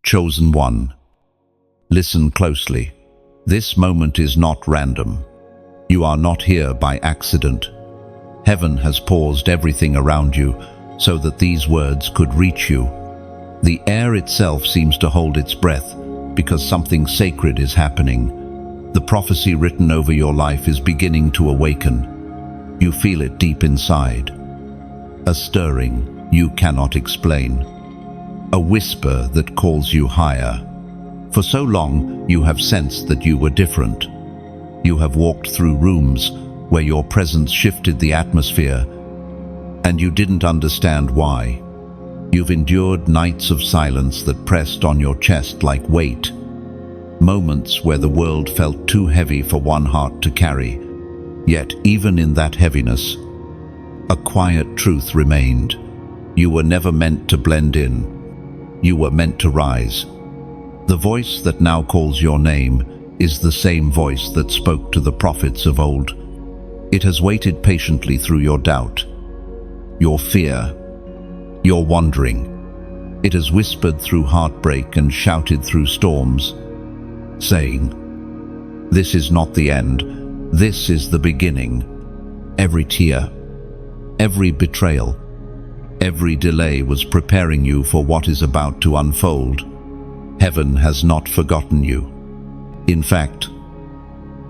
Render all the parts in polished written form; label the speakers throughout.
Speaker 1: Chosen one. Listen closely. This moment is not random. You are not here by accident. Heaven has paused everything around you so that these words could reach you. The air itself seems to hold its breath because something sacred is happening. The prophecy written over your life is beginning to awaken. You feel it deep inside. A stirring you cannot explain. A whisper that calls you higher. For so long, you have sensed that you were different. You have walked through rooms where your presence shifted the atmosphere, and you didn't understand why. You've endured nights of silence that pressed on your chest like weight. Moments where the world felt too heavy for one heart to carry. Yet, even in that heaviness, a quiet truth remained. You were never meant to blend in. You were meant to rise. The voice that now calls your name is the same voice that spoke to the prophets of old. It has waited patiently through your doubt, your fear, your wandering. It has whispered through heartbreak and shouted through storms, saying, "This is not the end, this is the beginning." Every tear, every betrayal, every delay was preparing you for what is about to unfold. Heaven has not forgotten you. In fact,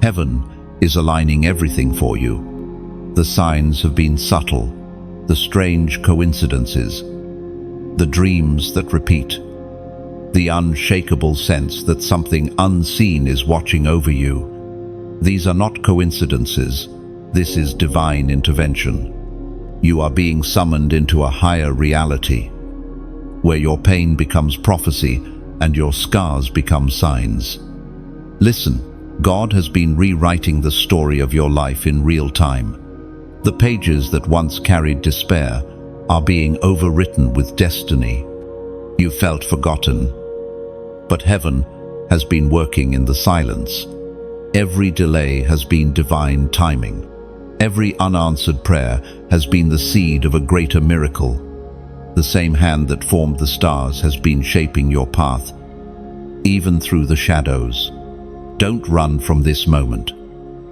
Speaker 1: heaven is aligning everything for you. The signs have been subtle, the strange coincidences, the dreams that repeat, the unshakable sense that something unseen is watching over you. These are not coincidences, this is divine intervention. You are being summoned into a higher reality, where your pain becomes prophecy and your scars become signs. Listen, God has been rewriting the story of your life in real time. The pages that once carried despair are being overwritten with destiny. You felt forgotten, but heaven has been working in the silence. Every delay has been divine timing. Every unanswered prayer has been the seed of a greater miracle. The same hand that formed the stars has been shaping your path, even through the shadows. Don't run from this moment.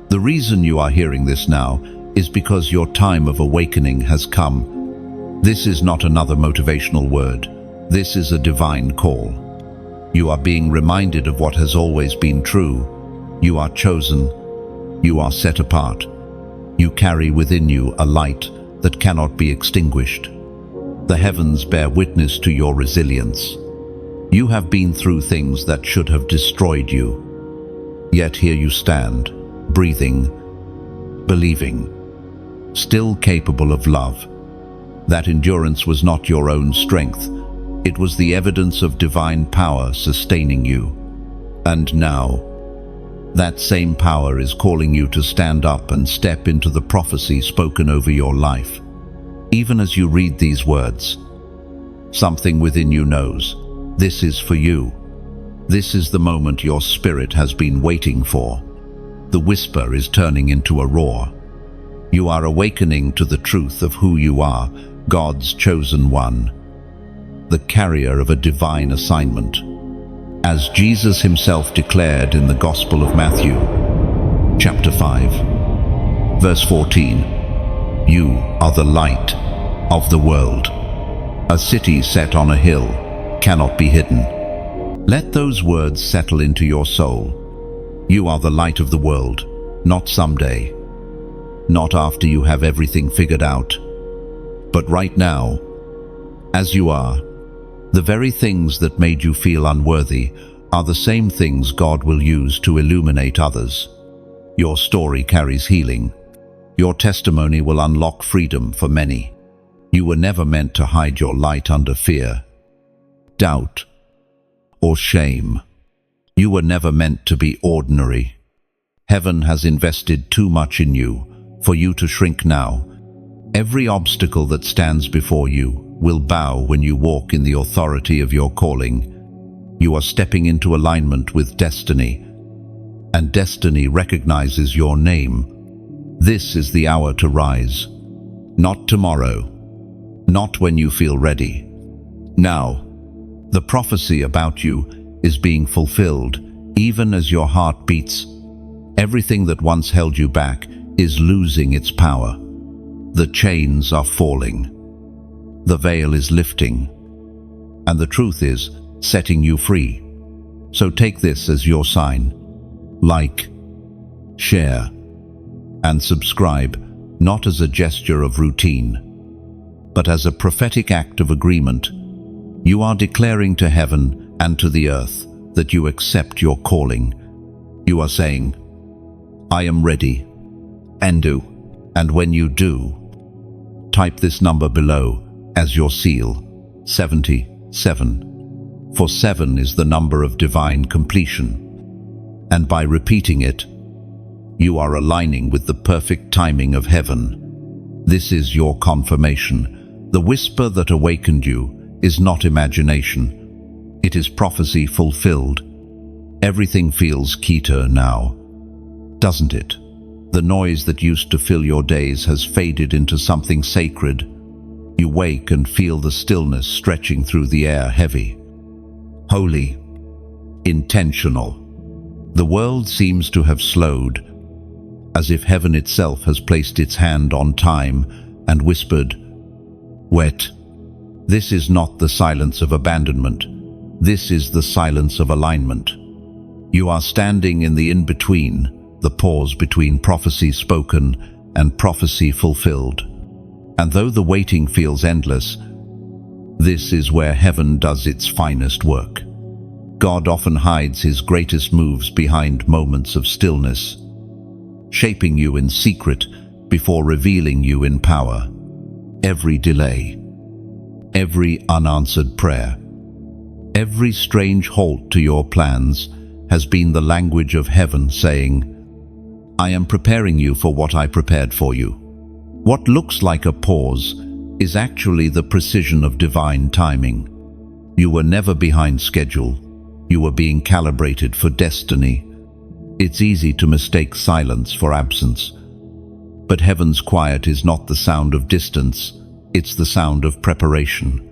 Speaker 1: The reason you are hearing this now is because your time of awakening has come. This is not another motivational word. This is a divine call. You are being reminded of what has always been true. You are chosen. You are set apart. You carry within you a light that cannot be extinguished. The heavens bear witness to your resilience. You have been through things that should have destroyed you. Yet here you stand, breathing, believing, still capable of love. That endurance was not your own strength. It was the evidence of divine power sustaining you. And now, that same power is calling you to stand up and step into the prophecy spoken over your life. Even as you read these words, something within you knows, this is for you. This is the moment your spirit has been waiting for. The whisper is turning into a roar. You are awakening to the truth of who you are, God's chosen one, the carrier of a divine assignment. As Jesus himself declared in the Gospel of Matthew, chapter 5, verse 14, "You are the light of the world. A city set on a hill cannot be hidden." Let those words settle into your soul. You are the light of the world, not someday, not after you have everything figured out, but right now, as you are. The very things that made you feel unworthy are the same things God will use to illuminate others. Your story carries healing. Your testimony will unlock freedom for many. You were never meant to hide your light under fear, doubt, or shame. You were never meant to be ordinary. Heaven has invested too much in you for you to shrink now. Every obstacle that stands before you will bow when you walk in the authority of your calling. You are stepping into alignment with destiny, and destiny recognizes your name. This is the hour to rise. Not tomorrow, not when you feel ready. Now, The prophecy about you is being fulfilled, even as your heart beats. Everything that once held you back is losing its power. The chains are falling. The veil is lifting. And the truth is setting you free. So take this as your sign. Like, share, and subscribe, not as a gesture of routine, but as a prophetic act of agreement. You are declaring to heaven and to the earth that you accept your calling. You are saying, I am ready, and do. And when you do, type this number below as your seal, 77. For 7 is the number of divine completion. And by repeating it, you are aligning with the perfect timing of heaven. This is your confirmation. The whisper that awakened you is not imagination. It is prophecy fulfilled. Everything feels Keter now, doesn't it? The noise that used to fill your days has faded into something sacred. You wake and feel the stillness stretching through the air, heavy, holy, intentional. The world seems to have slowed, as if heaven itself has placed its hand on time and whispered, wait. This is not the silence of abandonment. This is the silence of alignment. You are standing in the in-between, the pause between prophecy spoken and prophecy fulfilled. And though the waiting feels endless, this is where heaven does its finest work. God often hides his greatest moves behind moments of stillness, shaping you in secret before revealing you in power. Every delay, every unanswered prayer, every strange halt to your plans has been the language of heaven saying, I am preparing you for what I prepared for you. What looks like a pause is actually the precision of divine timing. You were never behind schedule. You were being calibrated for destiny. It's easy to mistake silence for absence. But heaven's quiet is not the sound of distance. It's the sound of preparation.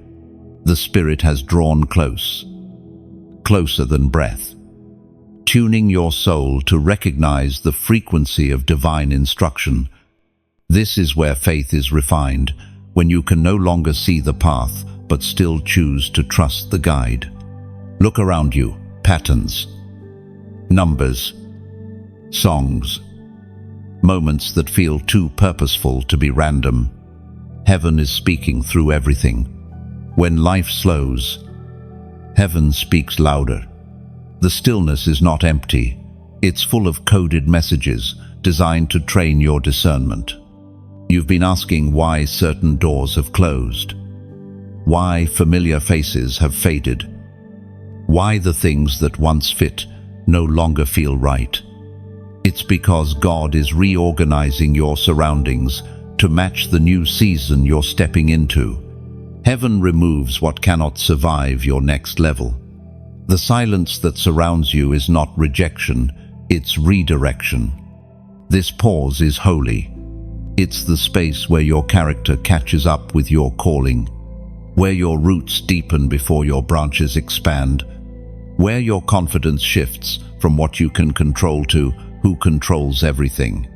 Speaker 1: The Spirit has drawn close, closer than breath, tuning your soul to recognize the frequency of divine instruction. This is where faith is refined, when you can no longer see the path, but still choose to trust the guide. Look around you, patterns, numbers, songs, moments that feel too purposeful to be random. Heaven is speaking through everything. When life slows, heaven speaks louder. The stillness is not empty. It's full of coded messages designed to train your discernment. You've been asking why certain doors have closed, why familiar faces have faded, why the things that once fit no longer feel right. It's because God is reorganizing your surroundings to match the new season you're stepping into. Heaven removes what cannot survive your next level. The silence that surrounds you is not rejection, it's redirection. This pause is holy. It's the space where your character catches up with your calling, where your roots deepen before your branches expand, where your confidence shifts from what you can control to who controls everything.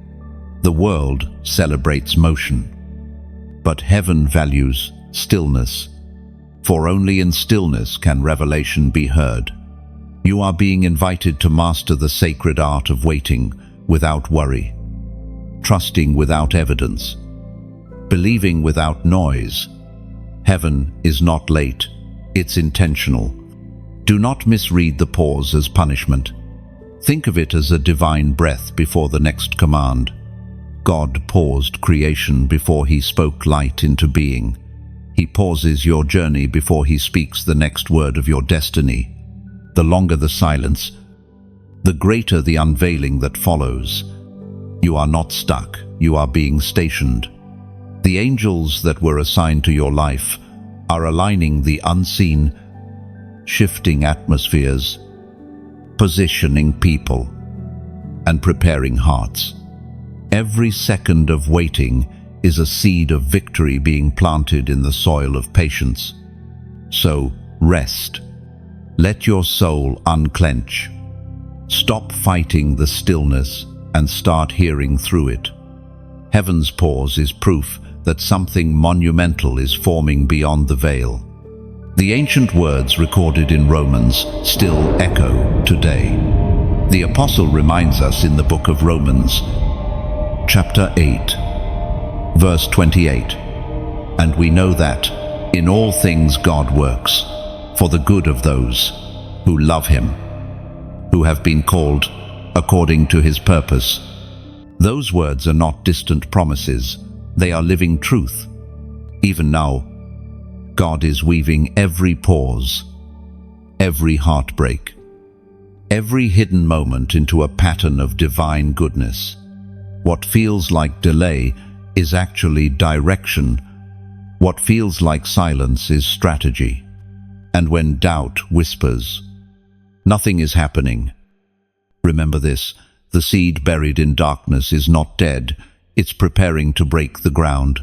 Speaker 1: The world celebrates motion, but heaven values stillness, for only in stillness can revelation be heard. You are being invited to master the sacred art of waiting without worry, trusting without evidence, believing without noise. Heaven is not late, it's intentional. Do not misread the pause as punishment. Think of it as a divine breath before the next command. God paused creation before he spoke light into being. He pauses your journey before he speaks the next word of your destiny. The longer the silence, the greater the unveiling that follows. You are not stuck, you are being stationed. The angels that were assigned to your life are aligning the unseen, shifting atmospheres, positioning people, and preparing hearts. Every second of waiting is a seed of victory being planted in the soil of patience. So rest, Let your soul unclench. Stop fighting the stillness and start hearing through it. Heaven's pause is proof that something monumental is forming beyond the veil. The ancient words recorded in Romans still echo today. The apostle reminds us in the book of Romans, chapter 8, verse 28, "And we know that in all things God works for the good of those who love him, who have been called according to his purpose." Those words are not distant promises, they are living truth. Even now, God is weaving every pause, every heartbreak, every hidden moment into a pattern of divine goodness. What feels like delay is actually direction. What feels like silence is strategy. And when doubt whispers, "Nothing is happening," remember this: the seed buried in darkness is not dead, it's preparing to break the ground.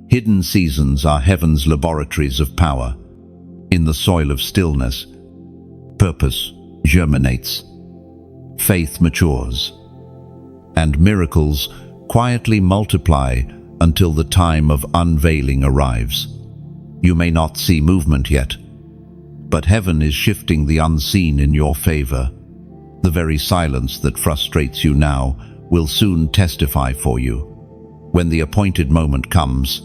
Speaker 1: Hidden seasons are heaven's laboratories of power. In the soil of stillness, purpose germinates, faith matures, and miracles quietly multiply until the time of unveiling arrives. You may not see movement yet, but heaven is shifting the unseen in your favor. The very silence that frustrates you now will soon testify for you. When the appointed moment comes,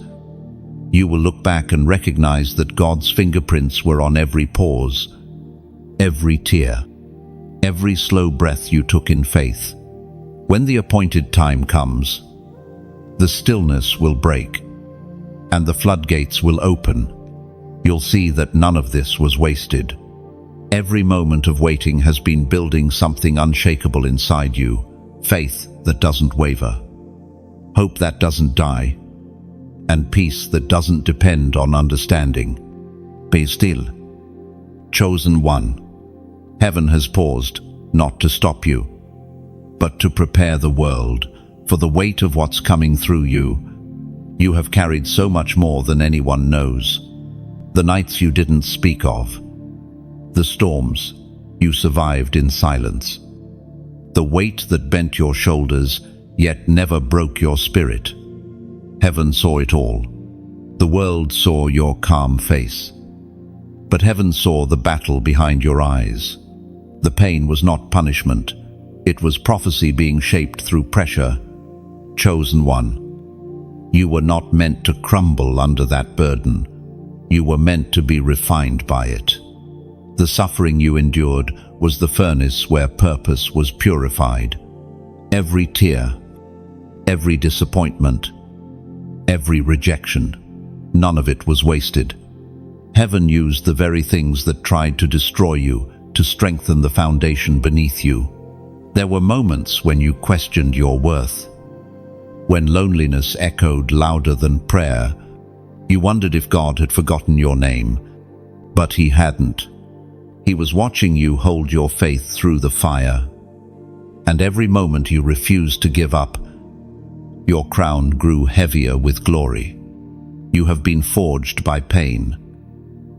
Speaker 1: you will look back and recognize that God's fingerprints were on every pause, every tear, every slow breath you took in faith. When the appointed time comes, the stillness will break and the floodgates will open. You'll see that none of this was wasted. Every moment of waiting has been building something unshakable inside you, faith that doesn't waver, hope that doesn't die, and peace that doesn't depend on understanding. Be still. Chosen one. Heaven has paused, not to stop you, but to prepare the world for the weight of what's coming through you. You have carried so much more than anyone knows. The nights you didn't speak of, the storms you survived in silence, the weight that bent your shoulders yet never broke your spirit. Heaven saw it all. The world saw your calm face, but heaven saw the battle behind your eyes. The pain was not punishment, it was prophecy being shaped through pressure. Chosen one, you were not meant to crumble under that burden. You were meant to be refined by it. The suffering you endured was the furnace where purpose was purified. Every tear, every disappointment, every rejection, none of it was wasted. Heaven used the very things that tried to destroy you to strengthen the foundation beneath you. There were moments when you questioned your worth, when loneliness echoed louder than prayer. You wondered if God had forgotten your name, but he hadn't. He was watching you hold your faith through the fire. And every moment you refused to give up, your crown grew heavier with glory. You have been forged by pain,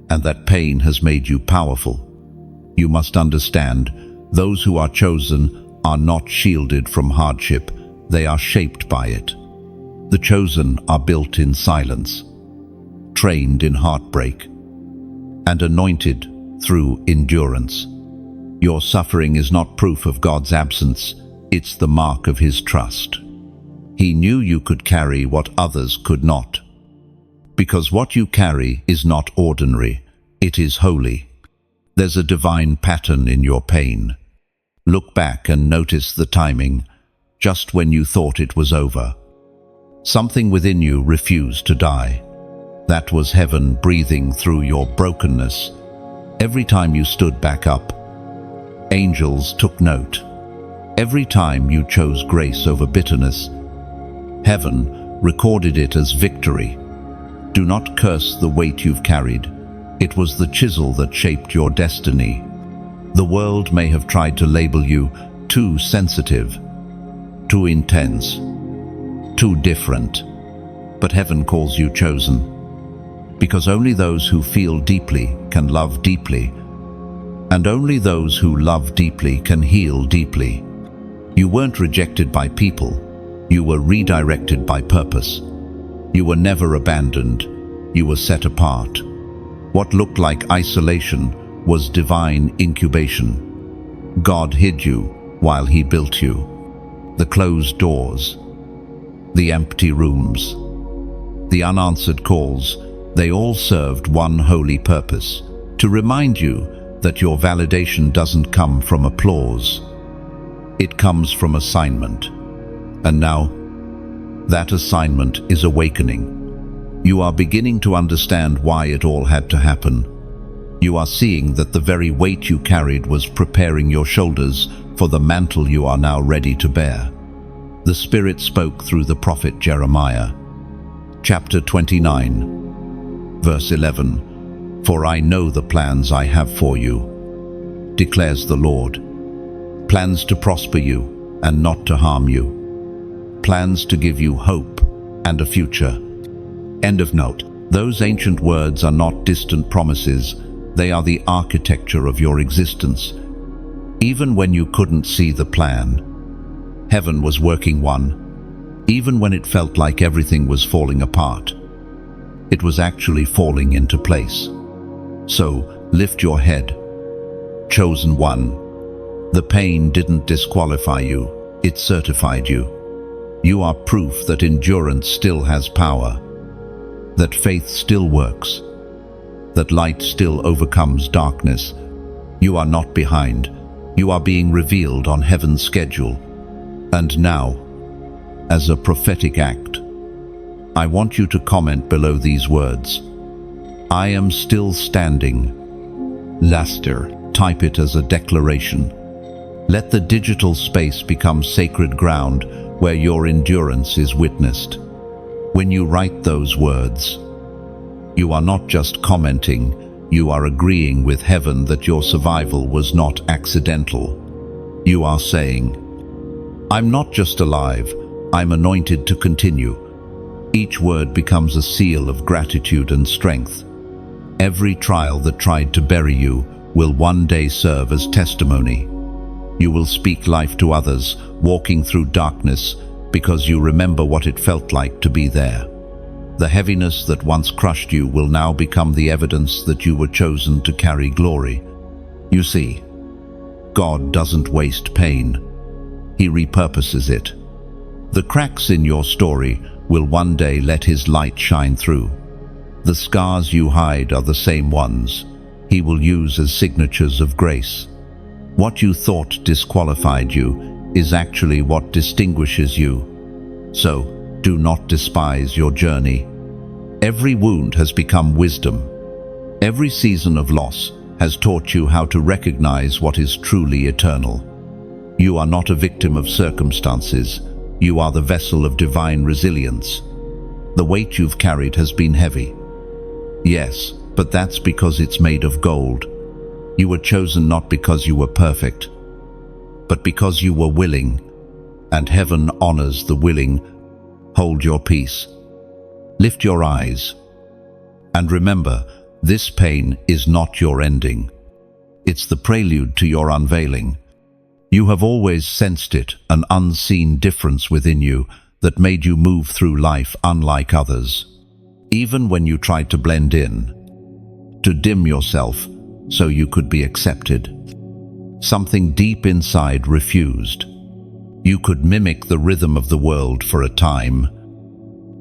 Speaker 1: and that pain has made you powerful. You must understand, those who are chosen are not shielded from hardship, they are shaped by it. The chosen are built in silence, trained in heartbreak, and anointed through endurance. Your suffering is not proof of God's absence, it's the mark of his trust. He knew you could carry what others could not. Because what you carry is not ordinary, it is holy. There's a divine pattern in your pain. Look back and notice the timing, just when you thought it was over. Something within you refused to die. That was heaven breathing through your brokenness. Every time you stood back up, angels took note. Every time you chose grace over bitterness, heaven recorded it as victory. Do not curse the weight you've carried. It was the chisel that shaped your destiny. The world may have tried to label you too sensitive, too intense, too different, but heaven calls you chosen. Because only those who feel deeply can love deeply. And only those who love deeply can heal deeply. You weren't rejected by people. You were redirected by purpose. You were never abandoned. You were set apart. What looked like isolation was divine incubation. God hid you while He built you. The closed doors, the empty rooms, the unanswered calls, they all served one holy purpose: to remind you that your validation doesn't come from applause. It comes from assignment. And now, that assignment is awakening. You are beginning to understand why it all had to happen. You are seeing that the very weight you carried was preparing your shoulders for the mantle you are now ready to bear. The Spirit spoke through the prophet Jeremiah. Chapter 29, verse 11. For I know the plans I have for you, declares the Lord. Plans to prosper you and not to harm you. Plans to give you hope and a future. End of note. Those ancient words are not distant promises. They are the architecture of your existence. Even when you couldn't see the plan, heaven was working one. Even when it felt like everything was falling apart, it was actually falling into place. So, lift your head. Chosen one. The pain didn't disqualify you, it certified you. You are proof that endurance still has power, that faith still works, that light still overcomes darkness. You are not behind. You are being revealed on heaven's schedule. And now, as a prophetic act, I want you to comment below these words. I am still standing. Laster, type it as a declaration. Let the digital space become sacred ground where your endurance is witnessed. When you write those words, you are not just commenting, you are agreeing with heaven that your survival was not accidental. You are saying, I'm not just alive, I'm anointed to continue. Each word becomes a seal of gratitude and strength. Every trial that tried to bury you will one day serve as testimony. You will speak life to others, walking through darkness, because you remember what it felt like to be there. The heaviness that once crushed you will now become the evidence that you were chosen to carry glory. You see, God doesn't waste pain. He repurposes it. The cracks in your story will one day let His light shine through. The scars you hide are the same ones He will use as signatures of grace. What you thought disqualified you is actually what distinguishes you. So, do not despise your journey. Every wound has become wisdom. Every season of loss has taught you how to recognize what is truly eternal. You are not a victim of circumstances. You are the vessel of divine resilience. The weight you've carried has been heavy. Yes, but that's because it's made of gold. You were chosen not because you were perfect, but because you were willing, and heaven honors the willing. Hold your peace. Lift your eyes. And remember, this pain is not your ending. It's the prelude to your unveiling. You have always sensed it, an unseen difference within you that made you move through life unlike others. Even when you tried to blend in, to dim yourself so you could be accepted, something deep inside refused. You could mimic the rhythm of the world for a time,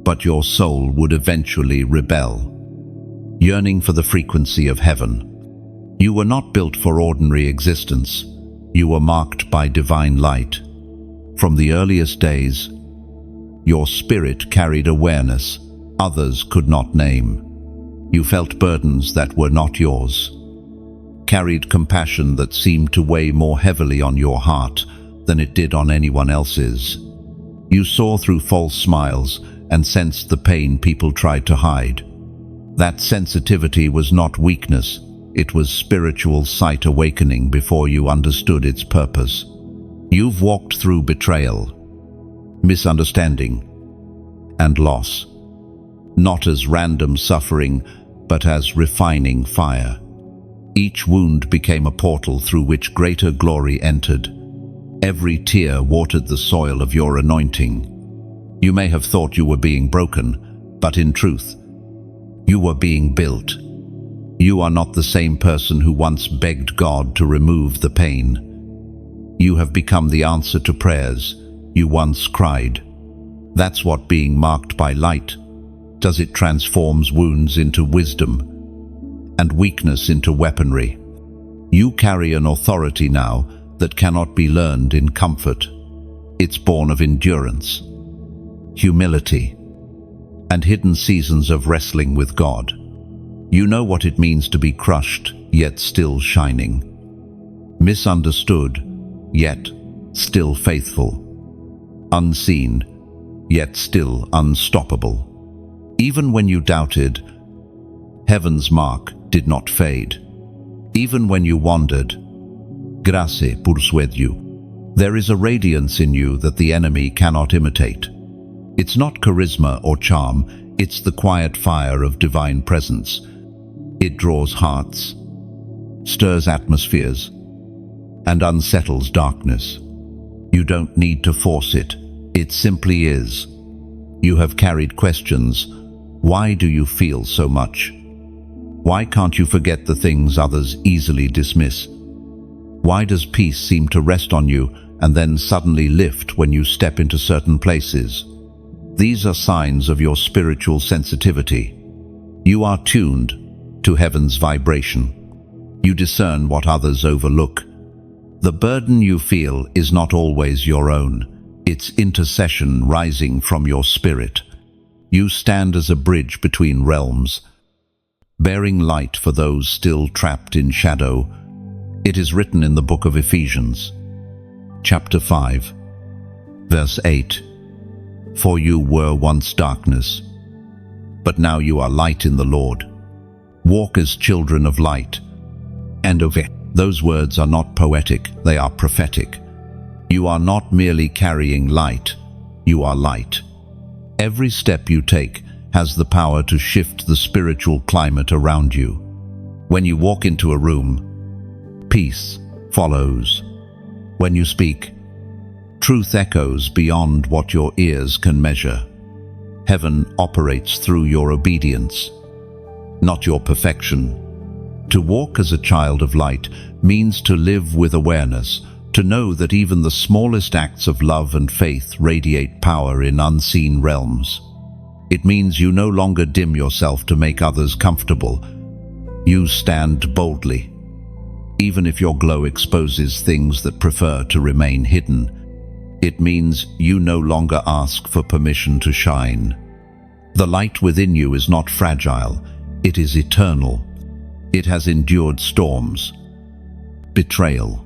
Speaker 1: but your soul would eventually rebel, yearning for the frequency of heaven. You were not built for ordinary existence. You were marked by divine light. From the earliest days, your spirit carried awareness others could not name. You felt burdens that were not yours, carried compassion that seemed to weigh more heavily on your heart than it did on anyone else's. You saw through false smiles and sensed the pain people tried to hide. That sensitivity was not weakness, it was spiritual sight awakening before you understood its purpose. You've walked through betrayal, misunderstanding, and loss, not as random suffering, but as refining fire. Each wound became a portal through which greater glory entered. Every tear watered the soil of your anointing. You may have thought you were being broken, but in truth, you were being built. You are not the same person who once begged God to remove the pain. You have become the answer to prayers you once cried. That's what being marked by light does. It transforms wounds into wisdom and weakness into weaponry. You carry an authority now that cannot be learned in comfort. It's born of endurance, humility, and hidden seasons of wrestling with God. You know what it means to be crushed, yet still shining. Misunderstood, yet still faithful. Unseen, yet still unstoppable. Even when you doubted, heaven's mark did not fade. Even when you wandered, grace persuadiu. There is a radiance in you that the enemy cannot imitate. It's not charisma or charm, it's the quiet fire of divine presence. It draws hearts, stirs atmospheres, and unsettles darkness. You don't need to force it. It simply is. You have carried questions. Why do you feel so much? Why can't you forget the things others easily dismiss? Why does peace seem to rest on you and then suddenly lift when you step into certain places? These are signs of your spiritual sensitivity. You are tuned to heaven's vibration. You discern what others overlook. The burden you feel is not always your own. It's intercession rising from your spirit. You stand as a bridge between realms, bearing light for those still trapped in shadow. It is written in the book of Ephesians, chapter 5, verse 8, "For you were once darkness, but now you are light in the Lord. Walk as children of light and of it." Those words are not poetic, they are prophetic. You are not merely carrying light, you are light. Every step you take has the power to shift the spiritual climate around you. When you walk into a room, peace follows. When you speak, truth echoes beyond what your ears can measure. Heaven operates through your obedience, not your perfection. To walk as a child of light means to live with awareness, to know that even the smallest acts of love and faith radiate power in unseen realms. It means you no longer dim yourself to make others comfortable. You stand boldly, even if your glow exposes things that prefer to remain hidden. It means you no longer ask for permission to shine. The light within you is not fragile, it is eternal. It has endured storms, betrayal,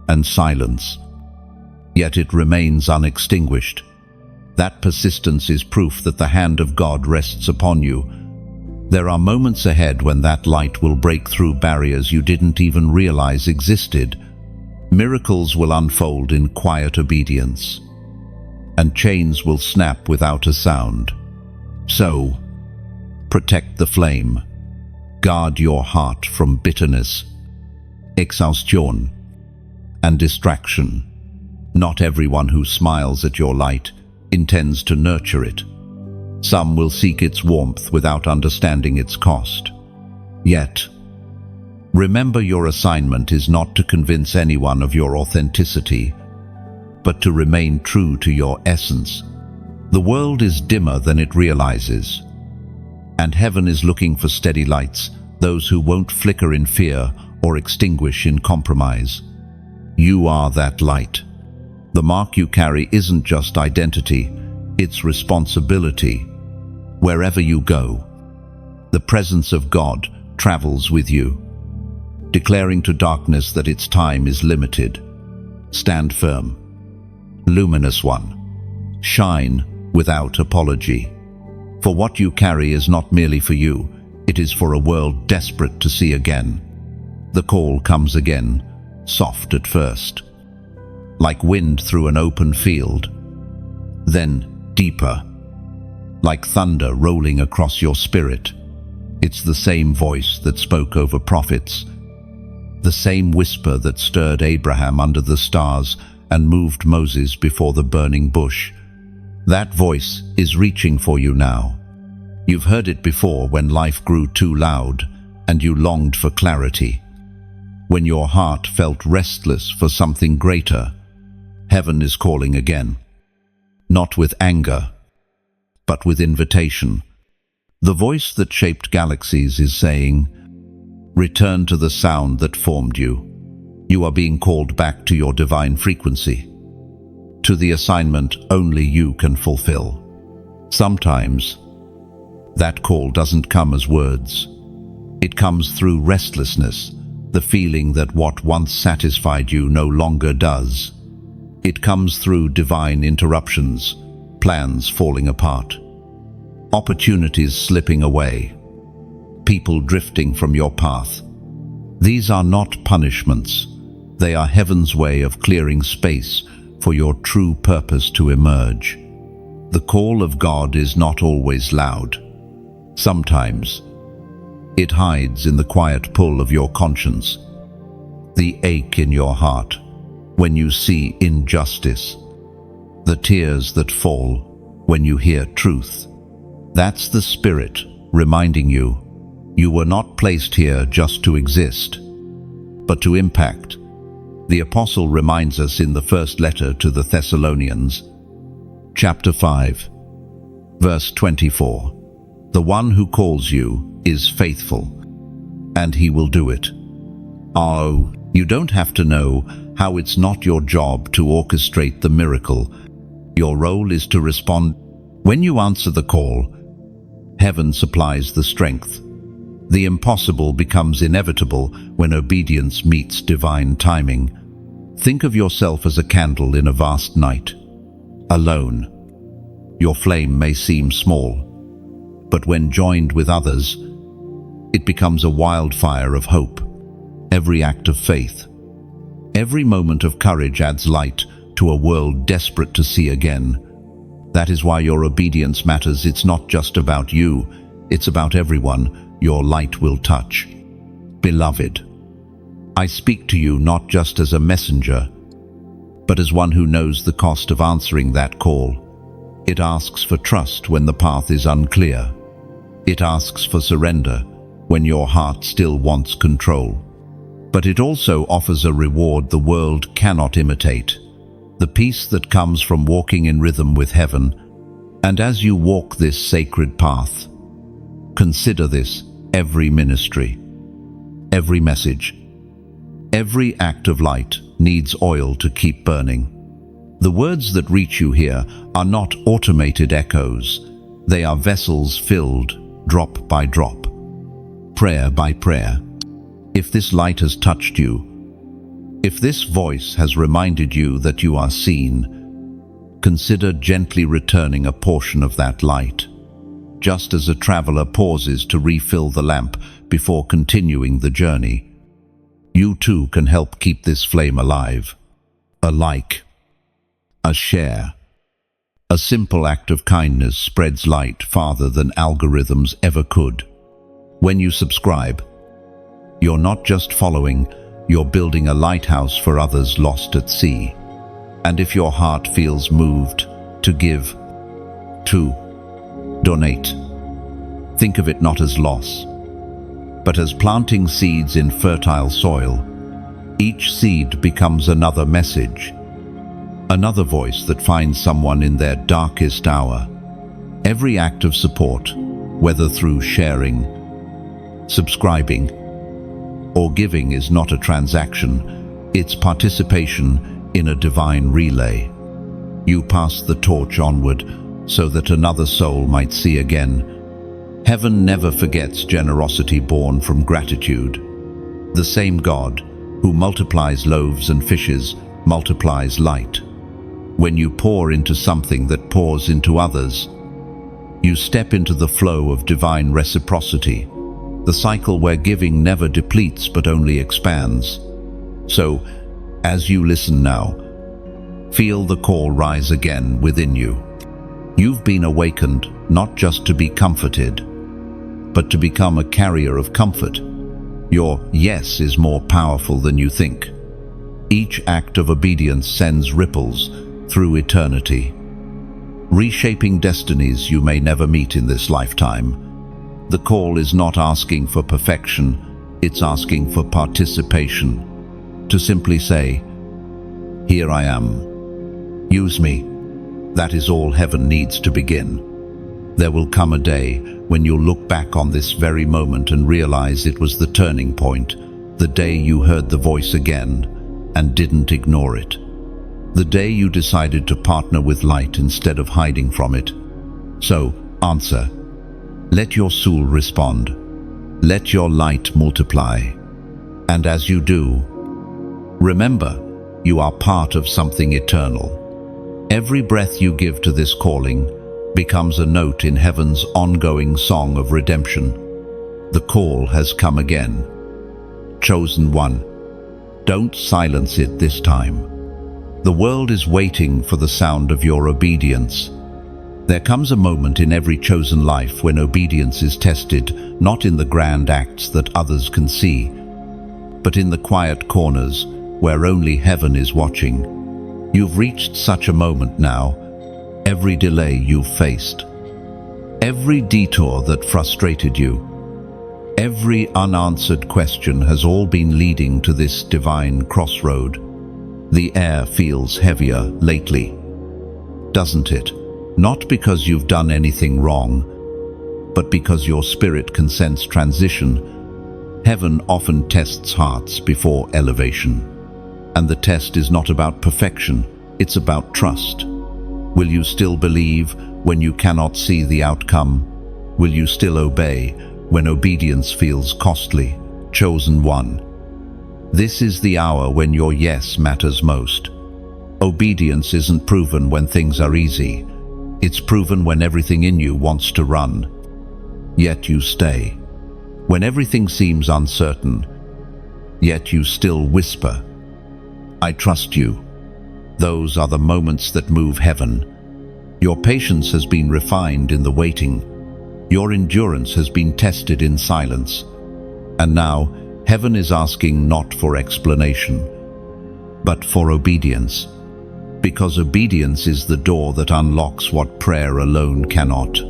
Speaker 1: and silence, yet it remains unextinguished. That persistence is proof that the hand of God rests upon you. There are moments ahead when that light will break through barriers you didn't even realize existed. Miracles will unfold in quiet obedience, and chains will snap without a sound. So, protect the flame. Guard your heart from bitterness, exhaustion, and distraction. Not everyone who smiles at your light intends to nurture it. Some will seek its warmth without understanding its cost. Yet, remember your assignment is not to convince anyone of your authenticity, but to remain true to your essence. The world is dimmer than it realizes, and heaven is looking for steady lights, those who won't flicker in fear or extinguish in compromise. You are that light. The mark you carry isn't just identity, it's responsibility. Wherever you go, the presence of God travels with you, declaring to darkness that its time is limited. Stand firm, luminous one. Shine without apology. For what you carry is not merely for you, it is for a world desperate to see again. The call comes again, soft at first, like wind through an open field, then deeper, like thunder rolling across your spirit. It's the same voice that spoke over prophets, the same whisper that stirred Abraham under the stars and moved Moses before the burning bush. That voice is reaching for you now. You've heard it before when life grew too loud and you longed for clarity. When your heart felt restless for something greater, heaven is calling again. Not with anger, but with invitation. The voice that shaped galaxies is saying, return to the sound that formed you. You are being called back to your divine frequency, to the assignment only you can fulfill. Sometimes, that call doesn't come as words. It comes through restlessness, the feeling that what once satisfied you no longer does. It comes through divine interruptions, plans falling apart, opportunities slipping away, people drifting from your path. These are not punishments. They are heaven's way of clearing space for your true purpose to emerge. The call of God is not always loud. Sometimes, it hides in the quiet pull of your conscience, the ache in your heart when you see injustice, the tears that fall when you hear truth. That's the Spirit reminding you, you were not placed here just to exist, but to impact. The Apostle reminds us in the first letter to the Thessalonians, chapter 5, verse 24, the one who calls you is faithful, and he will do it. Oh, you don't have to know how it's not your job to orchestrate the miracle. Your role is to respond. When you answer the call, heaven supplies the strength. The impossible becomes inevitable when obedience meets divine timing. Think of yourself as a candle in a vast night. Alone, your flame may seem small, but when joined with others, it becomes a wildfire of hope. Every act of faith, every moment of courage adds light to a world desperate to see again. That is why your obedience matters. It's not just about you, it's about everyone your light will touch. Beloved, I speak to you not just as a messenger, but as one who knows the cost of answering that call. It asks for trust when the path is unclear. It asks for surrender when your heart still wants control. But it also offers a reward the world cannot imitate, the peace that comes from walking in rhythm with heaven. And as you walk this sacred path, consider this: every ministry, every message, every act of light needs oil to keep burning. The words that reach you here are not automated echoes. They are vessels filled drop by drop, prayer by prayer. If this light has touched you, if this voice has reminded you that you are seen, consider gently returning a portion of that light, just as a traveler pauses to refill the lamp before continuing the journey. You too can help keep this flame alive. A like, a share, a simple act of kindness spreads light farther than algorithms ever could. When you subscribe, you're not just following, you're building a lighthouse for others lost at sea. And if your heart feels moved to give, to donate, think of it not as loss, but as planting seeds in fertile soil. Each seed becomes another message, another voice that finds someone in their darkest hour. Every act of support, whether through sharing, subscribing, or giving, is not a transaction. It's participation in a divine relay. You pass the torch onward so that another soul might see again. Heaven never forgets generosity born from gratitude. The same God who multiplies loaves and fishes multiplies light. When you pour into something that pours into others, you step into the flow of divine reciprocity, the cycle where giving never depletes but only expands. So, as you listen now, feel the call rise again within you. You've been awakened not just to be comforted, but to become a carrier of comfort. Your yes is more powerful than you think. Each act of obedience sends ripples through eternity, reshaping destinies you may never meet in this lifetime. The call is not asking for perfection, it's asking for participation. To simply say, "Here I am. Use me." That is all heaven needs to begin. There will come a day when you'll look back on this very moment and realize it was the turning point, the day you heard the voice again and didn't ignore it. The day you decided to partner with light instead of hiding from it. So, answer. Let your soul respond. Let your light multiply. And as you do, remember, you are part of something eternal. Every breath you give to this calling becomes a note in heaven's ongoing song of redemption. The call has come again. Chosen one, don't silence it this time. The world is waiting for the sound of your obedience. There comes a moment in every chosen life when obedience is tested, not in the grand acts that others can see, but in the quiet corners where only heaven is watching. You've reached such a moment now. Every delay you've faced, every detour that frustrated you, every unanswered question has all been leading to this divine crossroad. The air feels heavier lately, doesn't it? Not because you've done anything wrong, but because your spirit can sense transition. Heaven often tests hearts before elevation. And the test is not about perfection, it's about trust. Will you still believe when you cannot see the outcome? Will you still obey when obedience feels costly? Chosen one. This is the hour when your yes matters most. Obedience isn't proven when things are easy. It's proven when everything in you wants to run. Yet you stay. When everything seems uncertain, yet you still whisper, "I trust you." Those are the moments that move heaven. Your patience has been refined in the waiting. Your endurance has been tested in silence. And now, heaven is asking not for explanation, but for obedience. Because obedience is the door that unlocks what prayer alone cannot.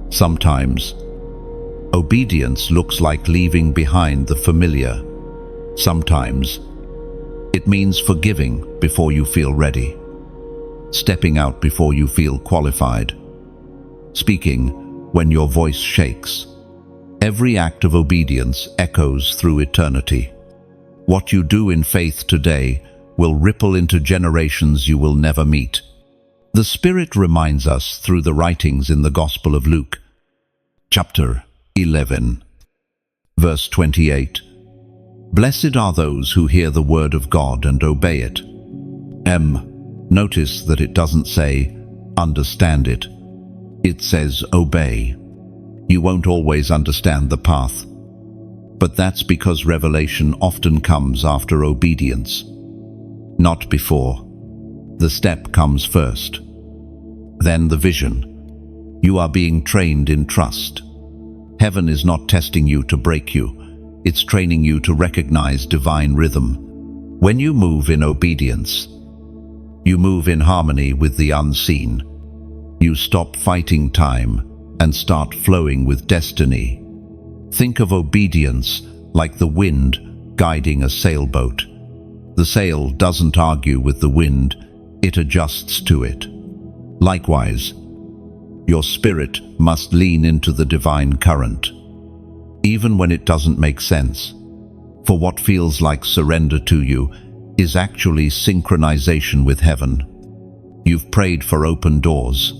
Speaker 1: Sometimes, obedience looks like leaving behind the familiar. Sometimes, it means forgiving before you feel ready, stepping out before you feel qualified, speaking when your voice shakes. Every act of obedience echoes through eternity. What you do in faith today will ripple into generations you will never meet. The Spirit reminds us through the writings in the Gospel of Luke, chapter 11, verse 28. Blessed are those who hear the word of God and obey it. Notice that it doesn't say, understand it. It says, obey. You won't always understand the path, but that's because revelation often comes after obedience, not before. The step comes first, then the vision. You are being trained in trust. Heaven is not testing you to break you. It's training you to recognize divine rhythm. When you move in obedience, you move in harmony with the unseen. You stop fighting time and start flowing with destiny. Think of obedience like the wind guiding a sailboat. The sail doesn't argue with the wind, it adjusts to it. Likewise, your spirit must lean into the divine current, even when it doesn't make sense. For what feels like surrender to you is actually synchronization with heaven. You've prayed for open doors,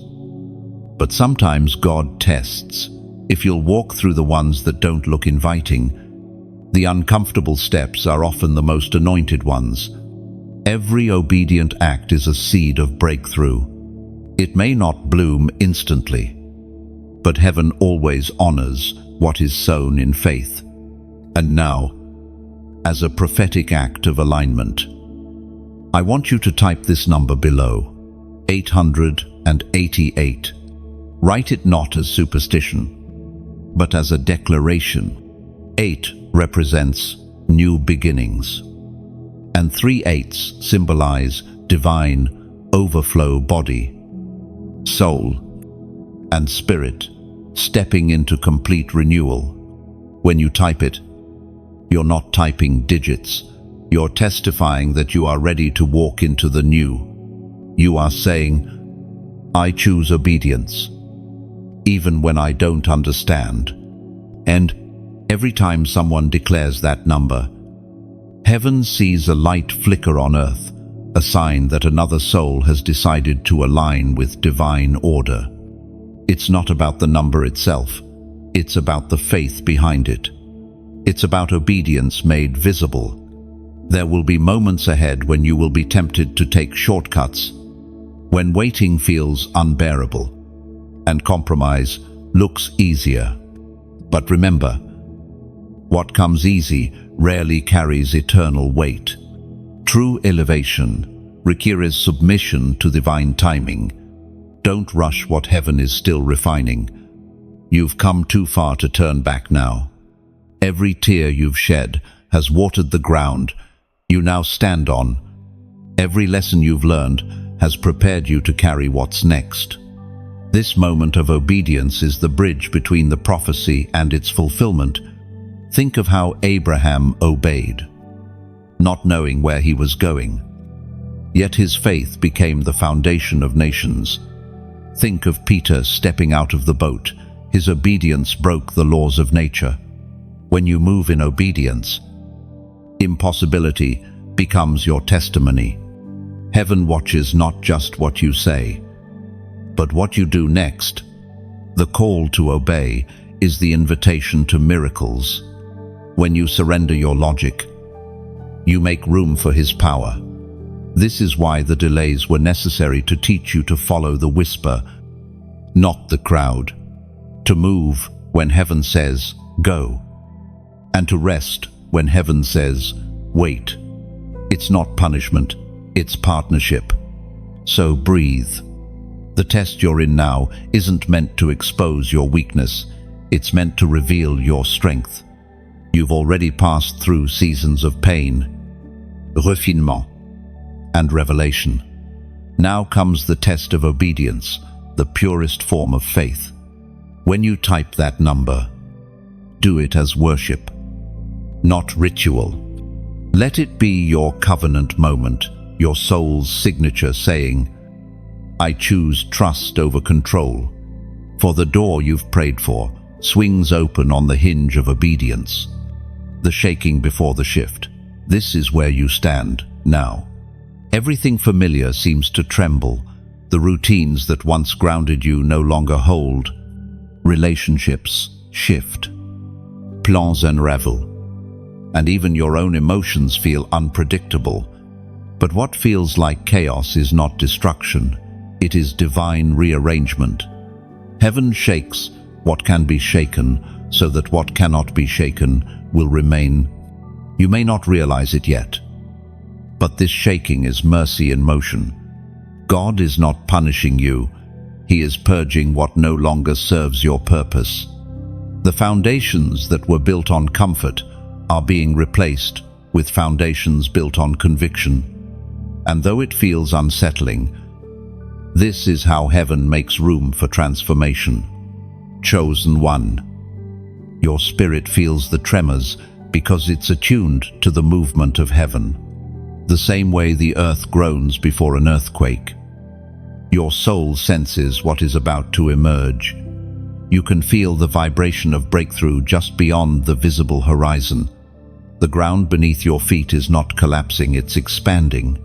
Speaker 1: but sometimes God tests if you'll walk through the ones that don't look inviting. The uncomfortable steps are often the most anointed ones. Every obedient act is a seed of breakthrough. It may not bloom instantly, but heaven always honors what is sown in faith. And now, as a prophetic act of alignment, I want you to type this number below, 888. Write it not as superstition, but as a declaration. 8 represents new beginnings, and 3/8 symbolize divine overflow, body, soul, and spirit, stepping into complete renewal. When you type it, you're not typing digits. You're testifying that you are ready to walk into the new. You are saying, I choose obedience, even when I don't understand. And every time someone declares that number, heaven sees a light flicker on earth, a sign that another soul has decided to align with divine order. It's not about the number itself. It's about the faith behind it. It's about obedience made visible. There will be moments ahead when you will be tempted to take shortcuts, when waiting feels unbearable, and compromise looks easier. But remember, what comes easy rarely carries eternal weight. True elevation requires submission to divine timing. Don't rush what heaven is still refining. You've come too far to turn back now. Every tear you've shed has watered the ground you now stand on. Every lesson you've learned has prepared you to carry what's next. This moment of obedience is the bridge between the prophecy and its fulfillment. Think of how Abraham obeyed, not knowing where he was going. Yet his faith became the foundation of nations. Think of Peter stepping out of the boat. His obedience broke the laws of nature. When you move in obedience, impossibility becomes your testimony. Heaven watches not just what you say, but what you do next. The call to obey is the invitation to miracles. When you surrender your logic, you make room for His power. This is why the delays were necessary, to teach you to follow the whisper, not the crowd, to move when heaven says, go, and to rest when heaven says, wait. It's not punishment, it's partnership. So breathe. The test you're in now isn't meant to expose your weakness, it's meant to reveal your strength. You've already passed through seasons of pain, refinement, and revelation. Now comes the test of obedience, the purest form of faith. When you type that number, do it as worship, not ritual. Let it be your covenant moment, your soul's signature saying, I choose trust over control. For the door you've prayed for swings open on the hinge of obedience. The shaking before the shift. This is where you stand now. Everything familiar seems to tremble. The routines that once grounded you no longer hold. Relationships shift. Plans unravel. And even your own emotions feel unpredictable. But what feels like chaos is not destruction. It is divine rearrangement. Heaven shakes what can be shaken so that what cannot be shaken will remain. You may not realize it yet, but this shaking is mercy in motion. God is not punishing you. He is purging what no longer serves your purpose. The foundations that were built on comfort are being replaced with foundations built on conviction. And though it feels unsettling, this is how heaven makes room for transformation. Chosen one. Your spirit feels the tremors because it's attuned to the movement of heaven. The same way the earth groans before an earthquake. Your soul senses what is about to emerge. You can feel the vibration of breakthrough just beyond the visible horizon. The ground beneath your feet is not collapsing, it's expanding.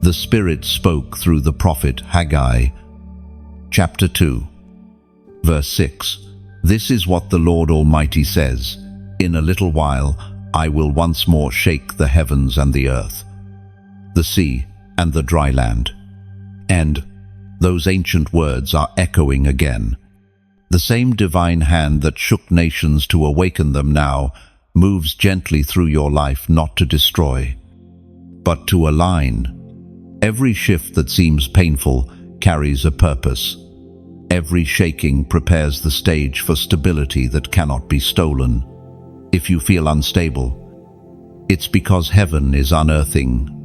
Speaker 1: The Spirit spoke through the prophet Haggai. Chapter 2, verse 6. This is what the Lord Almighty says, in a little while I will once more shake the heavens and the earth, the sea and the dry land. And those ancient words are echoing again. The same divine hand that shook nations to awaken them now moves gently through your life, not to destroy, but to align. Every shift that seems painful carries a purpose. Every shaking prepares the stage for stability that cannot be stolen. If you feel unstable, it's because heaven is unearthing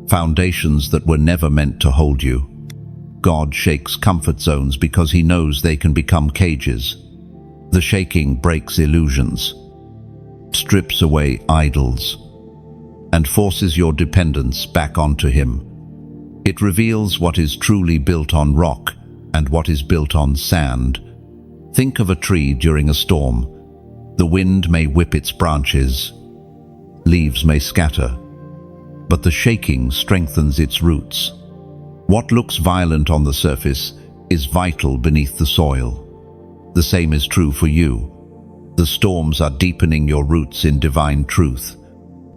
Speaker 1: foundations that were never meant to hold you. God shakes comfort zones because he knows they can become cages. The shaking breaks illusions, strips away idols, and forces your dependence back onto him. It reveals what is truly built on rock and what is built on sand. Think of a tree during a storm. The wind may whip its branches, leaves may scatter, but the shaking strengthens its roots. What looks violent on the surface is vital beneath the soil. The same is true for you. The storms are deepening your roots in divine truth.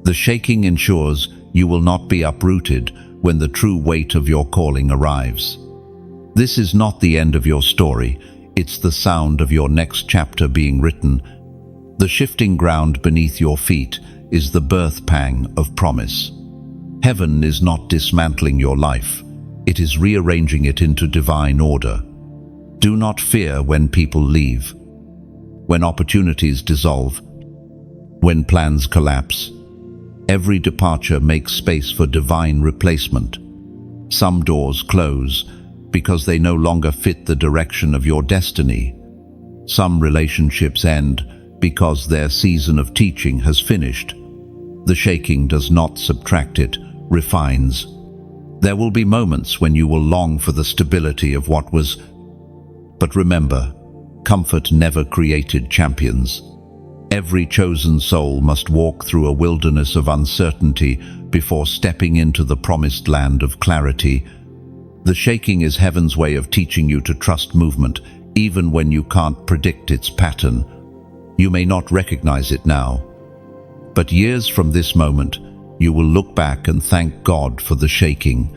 Speaker 1: The shaking ensures you will not be uprooted when the true weight of your calling arrives. This is not the end of your story, it's the sound of your next chapter being written. The shifting ground beneath your feet is the birth pang of promise. Heaven is not dismantling your life, it is rearranging it into divine order. Do not fear when people leave, when opportunities dissolve, when plans collapse. Every departure makes space for divine replacement. Some doors close because they no longer fit the direction of your destiny. Some relationships end because their season of teaching has finished. The shaking does not subtract it, refines. There will be moments when you will long for the stability of what was. But remember, comfort never created champions. Every chosen soul must walk through a wilderness of uncertainty before stepping into the promised land of clarity. The shaking is heaven's way of teaching you to trust movement, even when you can't predict its pattern. You may not recognize it now, but years from this moment, you will look back and thank God for the shaking.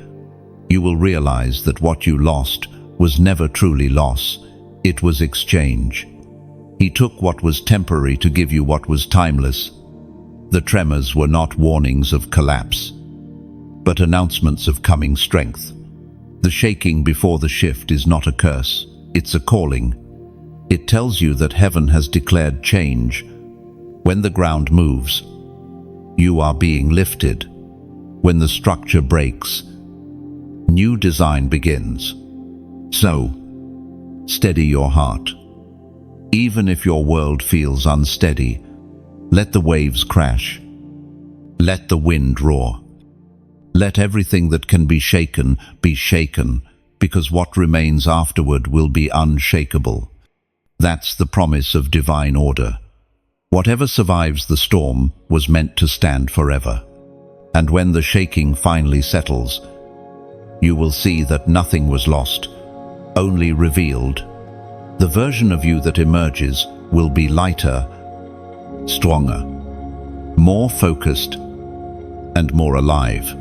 Speaker 1: You will realize that what you lost was never truly loss, it was exchange. He took what was temporary to give you what was timeless. The tremors were not warnings of collapse, but announcements of coming strength. The shaking before the shift is not a curse, it's a calling. It tells you that heaven has declared change. When the ground moves, you are being lifted. When the structure breaks, new design begins. So, steady your heart. Even if your world feels unsteady, let the waves crash. Let the wind roar. Let everything that can be shaken, because what remains afterward will be unshakable. That's the promise of divine order. Whatever survives the storm was meant to stand forever. And when the shaking finally settles, you will see that nothing was lost, only revealed. The version of you that emerges will be lighter, stronger, more focused, and more alive.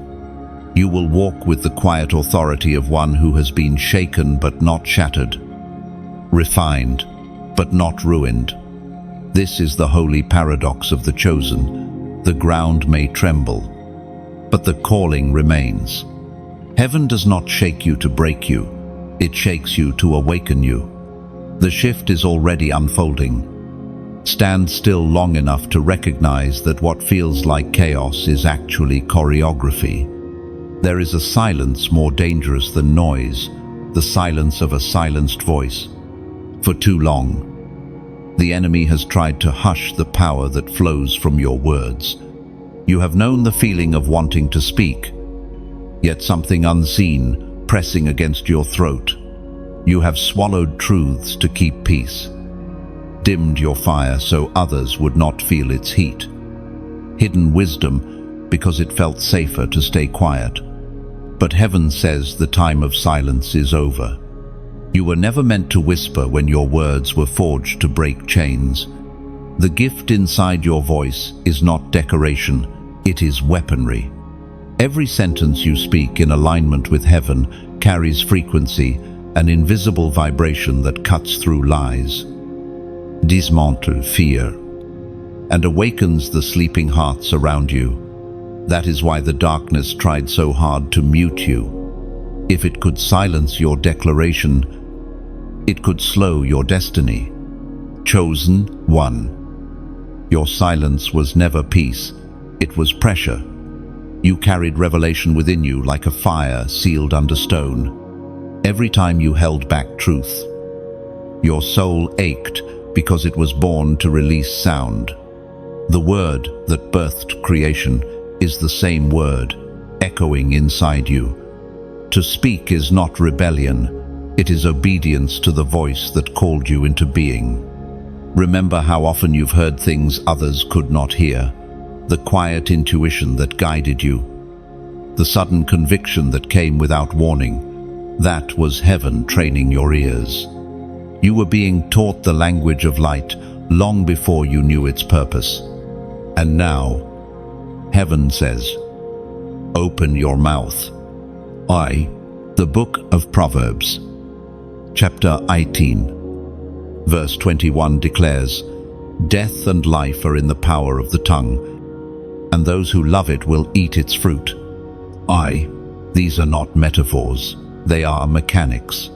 Speaker 1: You will walk with the quiet authority of one who has been shaken but not shattered, refined but not ruined. This is the holy paradox of the chosen. The ground may tremble, but the calling remains. Heaven does not shake you to break you, it shakes you to awaken you. The shift is already unfolding. Stand still long enough to recognize that what feels like chaos is actually choreography. There is a silence more dangerous than noise, the silence of a silenced voice. For too long, the enemy has tried to hush the power that flows from your words. You have known the feeling of wanting to speak, yet something unseen pressing against your throat. You have swallowed truths to keep peace, dimmed your fire so others would not feel its heat, hidden wisdom because it felt safer to stay quiet. But heaven says the time of silence is over. You were never meant to whisper when your words were forged to break chains. The gift inside your voice is not decoration, it is weaponry. Every sentence you speak in alignment with heaven carries frequency, an invisible vibration that cuts through lies, dismantles fear, and awakens the sleeping hearts around you. That is why the darkness tried so hard to mute you. If it could silence your declaration, it could slow your destiny. Chosen one. Your silence was never peace, it was pressure. You carried revelation within you like a fire sealed under stone. Every time you held back truth, your soul ached because it was born to release sound. The word that birthed creation is the same word, echoing inside you. To speak is not rebellion, it is obedience to the voice that called you into being. Remember how often you've heard things others could not hear, the quiet intuition that guided you, the sudden conviction that came without warning. That was heaven training your ears. You were being taught the language of light long before you knew its purpose. And now, heaven says, open your mouth. The book of Proverbs, chapter 18, verse 21 declares, death and life are in the power of the tongue, and those who love it will eat its fruit. These are not metaphors, they are mechanics.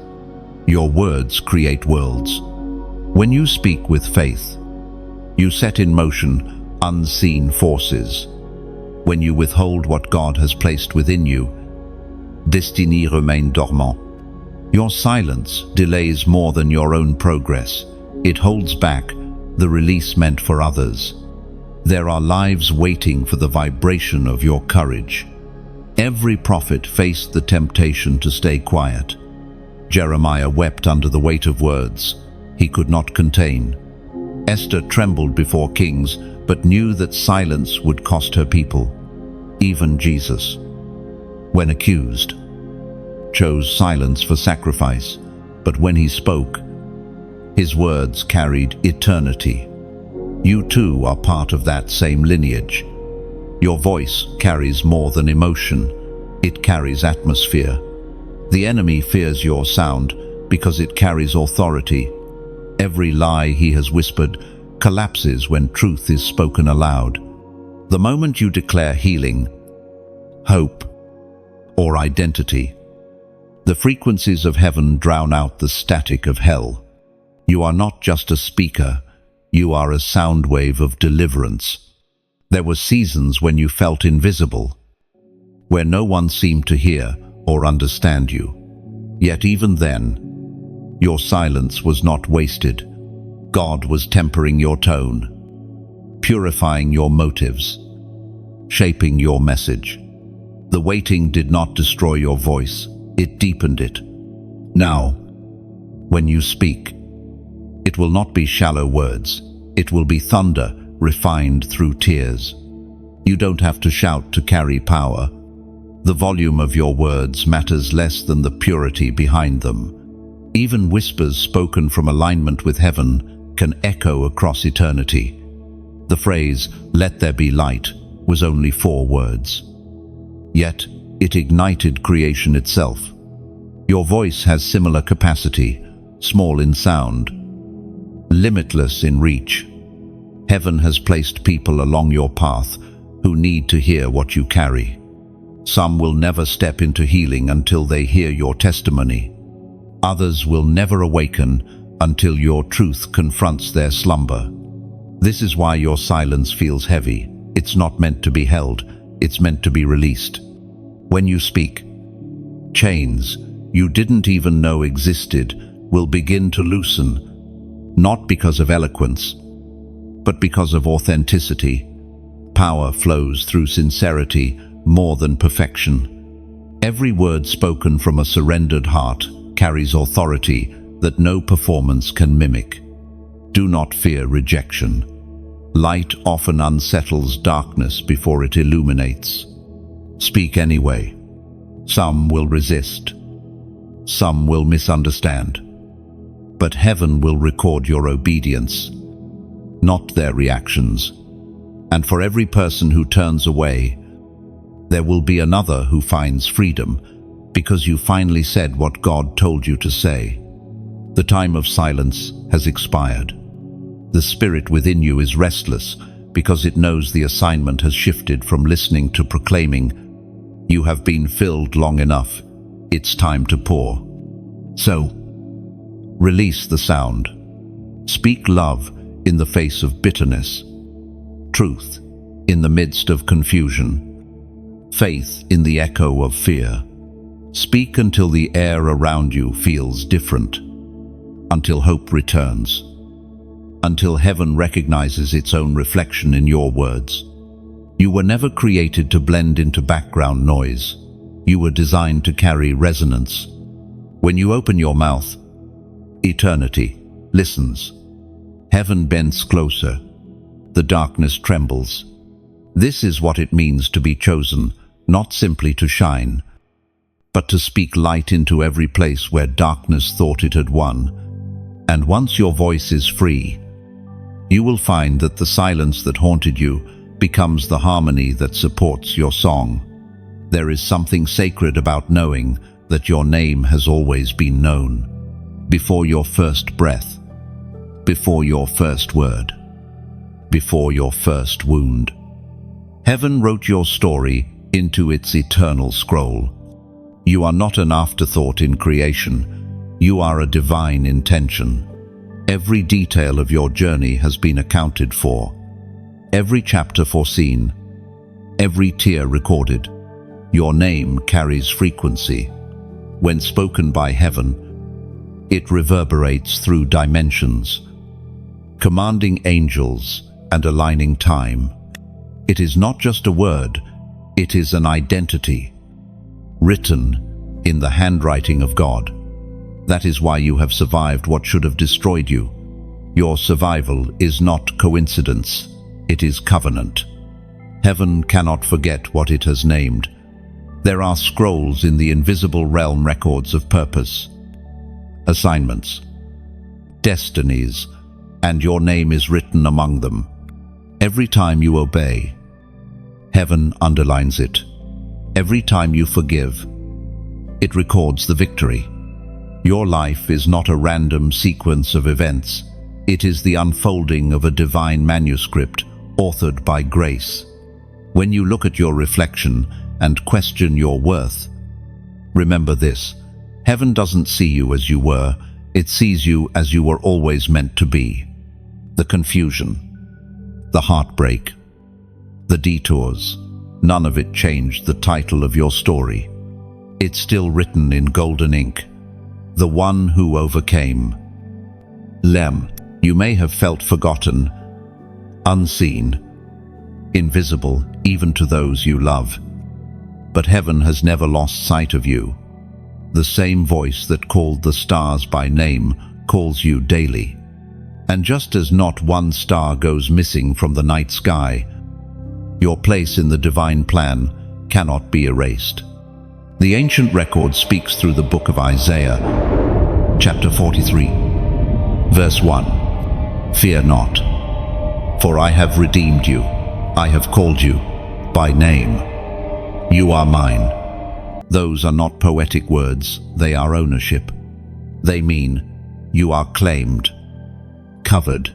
Speaker 1: Your words create worlds. When you speak with faith, you set in motion unseen forces. When you withhold what God has placed within you, destiny remain dormant. Your silence delays more than your own progress. It holds back the release meant for others. There are lives waiting for the vibration of your courage. Every prophet faced the temptation to stay quiet. Jeremiah wept under the weight of words he could not contain. Esther trembled before kings, but knew that silence would cost her people. Even Jesus, when accused, chose silence for sacrifice, but when he spoke, his words carried eternity. You too are part of that same lineage. Your voice carries more than emotion, it carries atmosphere. The enemy fears your sound because it carries authority. Every lie he has whispered collapses when truth is spoken aloud. The moment you declare healing, hope, or identity, the frequencies of heaven drown out the static of hell. You are not just a speaker, you are a sound wave of deliverance. There were seasons when you felt invisible, where no one seemed to hear or understand you. Yet even then, your silence was not wasted. God was tempering your tone, purifying your motives, shaping your message. The waiting did not destroy your voice, it deepened it. Now, when you speak, it will not be shallow words, it will be thunder refined through tears. You don't have to shout to carry power. The volume of your words matters less than the purity behind them. Even whispers spoken from alignment with heaven can echo across eternity. The phrase, "Let there be light," was only 4 words. Yet, it ignited creation itself. Your voice has similar capacity, small in sound, limitless in reach. Heaven has placed people along your path who need to hear what you carry. Some will never step into healing until they hear your testimony. Others will never awaken until your truth confronts their slumber. This is why your silence feels heavy. It's not meant to be held, it's meant to be released. When you speak, chains you didn't even know existed will begin to loosen, not because of eloquence, but because of authenticity. Power flows through sincerity more than perfection. Every word spoken from a surrendered heart carries authority that no performance can mimic. Do not fear rejection. Light often unsettles darkness before it illuminates. Speak anyway. Some will resist. Some will misunderstand. But heaven will record your obedience, not their reactions. And for every person who turns away, there will be another who finds freedom because you finally said what God told you to say. The time of silence has expired. The spirit within you is restless because it knows the assignment has shifted from listening to proclaiming. You have been filled long enough. It's time to pour. So, release the sound. Speak love in the face of bitterness. truth in the midst of confusion, faith in the echo of fear. Speak until the air around you feels different, until hope returns, until heaven recognizes its own reflection in your words. You were never created to blend into background noise. You were designed to carry resonance. When you open your mouth, eternity listens. Heaven bends closer. The darkness trembles. This is what it means to be chosen, not simply to shine, but to speak light into every place where darkness thought it had won. And once your voice is free, you will find that the silence that haunted you becomes the harmony that supports your song. There is something sacred about knowing that your name has always been known. Before your first breath, before your first word, before your first wound. Heaven wrote your story into its eternal scroll. You are not an afterthought in creation. You are a divine intention. Every detail of your journey has been accounted for. Every chapter foreseen. Every tear recorded. Your name carries frequency. When spoken by heaven, it reverberates through dimensions, commanding angels and aligning time. It is not just a word, it is an identity, written in the handwriting of God. That is why you have survived what should have destroyed you. Your survival is not coincidence, it is covenant. Heaven cannot forget what it has named. There are scrolls in the invisible realm, records of purpose, assignments, destinies, and your name is written among them. Every time you obey, heaven underlines it. Every time you forgive, it records the victory. Your life is not a random sequence of events. It is the unfolding of a divine manuscript authored by grace. When you look at your reflection and question your worth, remember this: heaven doesn't see you as you were, it sees you as you were always meant to be. The confusion, the heartbreak, the detours, none of it changed the title of your story. It's still written in golden ink. The one who overcame. Lem, you may have felt forgotten, unseen, invisible even to those you love. But heaven has never lost sight of you. The same voice that called the stars by name calls you daily. And just as not one star goes missing from the night sky, your place in the divine plan cannot be erased. The ancient record speaks through the book of Isaiah, chapter 43, verse 1. Fear not, for I have redeemed you. I have called you by name. You are mine. Those are not poetic words, they are ownership. They mean you are claimed, covered,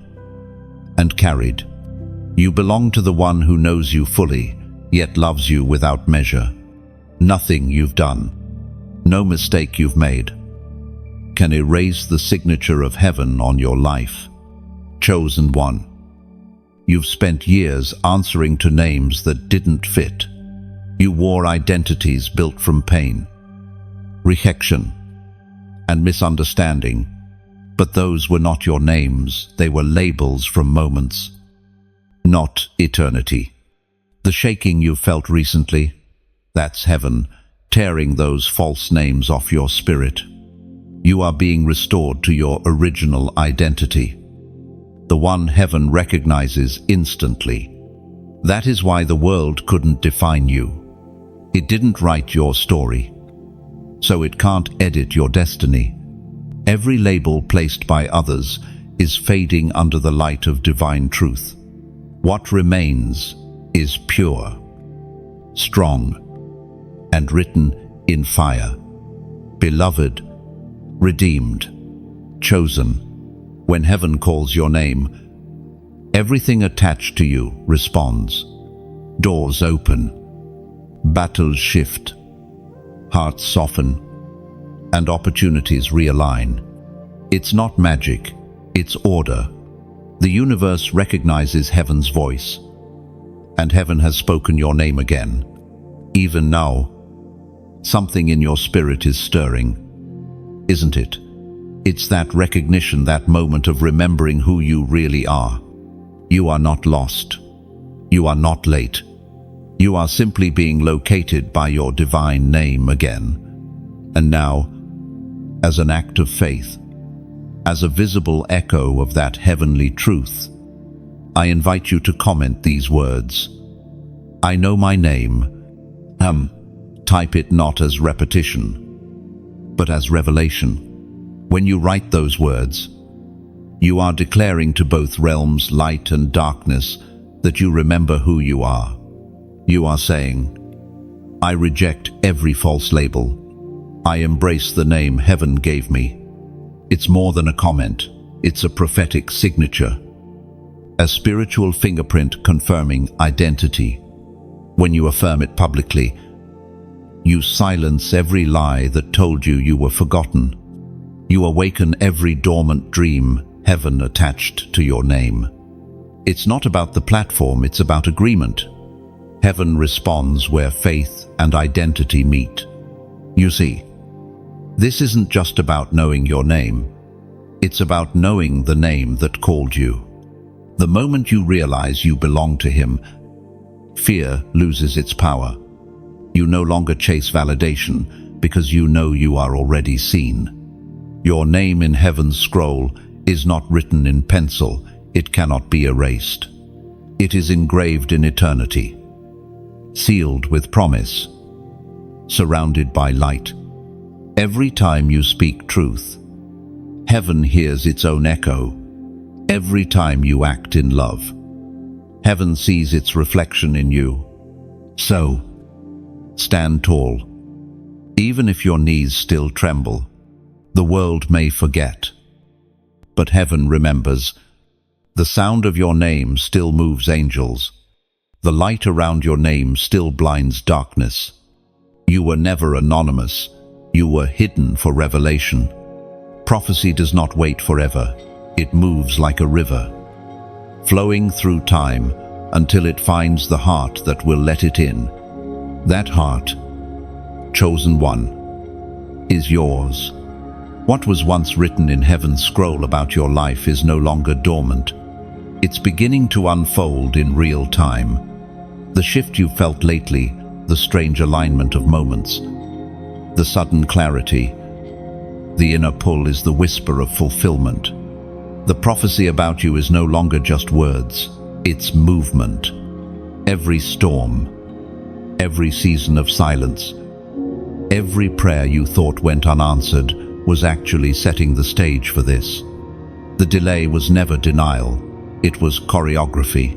Speaker 1: and carried. You belong to the one who knows you fully, yet loves you without measure. Nothing you've done, no mistake you've made, can erase the signature of heaven on your life. Chosen one. You've spent years answering to names that didn't fit. You wore identities built from pain, rejection, and misunderstanding. But those were not your names, they were labels from moments, not eternity. The shaking you felt recently, that's heaven tearing those false names off your spirit. You are being restored to your original identity, the one heaven recognizes instantly. That is why the world couldn't define you. It didn't write your story, so it can't edit your destiny. Every label placed by others is fading under the light of divine truth. What remains is pure, strong, and written in fire. Beloved, redeemed, chosen. When heaven calls your name, everything attached to you responds. Doors open, battles shift, hearts soften, and opportunities realign. It's not magic, it's order. The universe recognizes heaven's voice. and heaven has spoken your name again. Even now, something in your spirit is stirring, isn't it? It's that recognition, that moment of remembering who you really are. You are not lost. You are not late. You are simply being located by your divine name again. And now, as an act of faith, as a visible echo of that heavenly truth, I invite you to comment these words. I know my name. Type it not as repetition, but as revelation. When you write those words, you are declaring to both realms, light and darkness, that you remember who you are. You are saying, I reject every false label. I embrace the name heaven gave me. It's more than a comment. It's a prophetic signature, a spiritual fingerprint confirming identity. When you affirm it publicly, you silence every lie that told you you were forgotten. You awaken every dormant dream heaven attached to your name. It's not about the platform, it's about agreement. Heaven responds where faith and identity meet. You see, this isn't just about knowing your name. It's about knowing the name that called you. The moment you realize you belong to Him, fear loses its power. You no longer chase validation because you know you are already seen. Your name in heaven's scroll is not written in pencil. It cannot be erased. It is engraved in eternity, sealed with promise, surrounded by light. Every time you speak truth, heaven hears its own echo. Every time you act in love, heaven sees its reflection in you. So, stand tall. Even if your knees still tremble, the world may forget, but heaven remembers. The sound of your name still moves angels. The light around your name still blinds darkness. You were never anonymous. You were hidden for revelation. Prophecy does not wait forever. It moves like a river, flowing through time until it finds the heart that will let it in. That heart, chosen one, is yours. What was once written in heaven's scroll about your life is no longer dormant. It's beginning to unfold in real time. The shift you felt lately, the strange alignment of moments, the sudden clarity, the inner pull is the whisper of fulfillment. The prophecy about you is no longer just words, it's movement. Every storm, every season of silence, every prayer you thought went unanswered was actually setting the stage for this. The delay was never denial, it was choreography.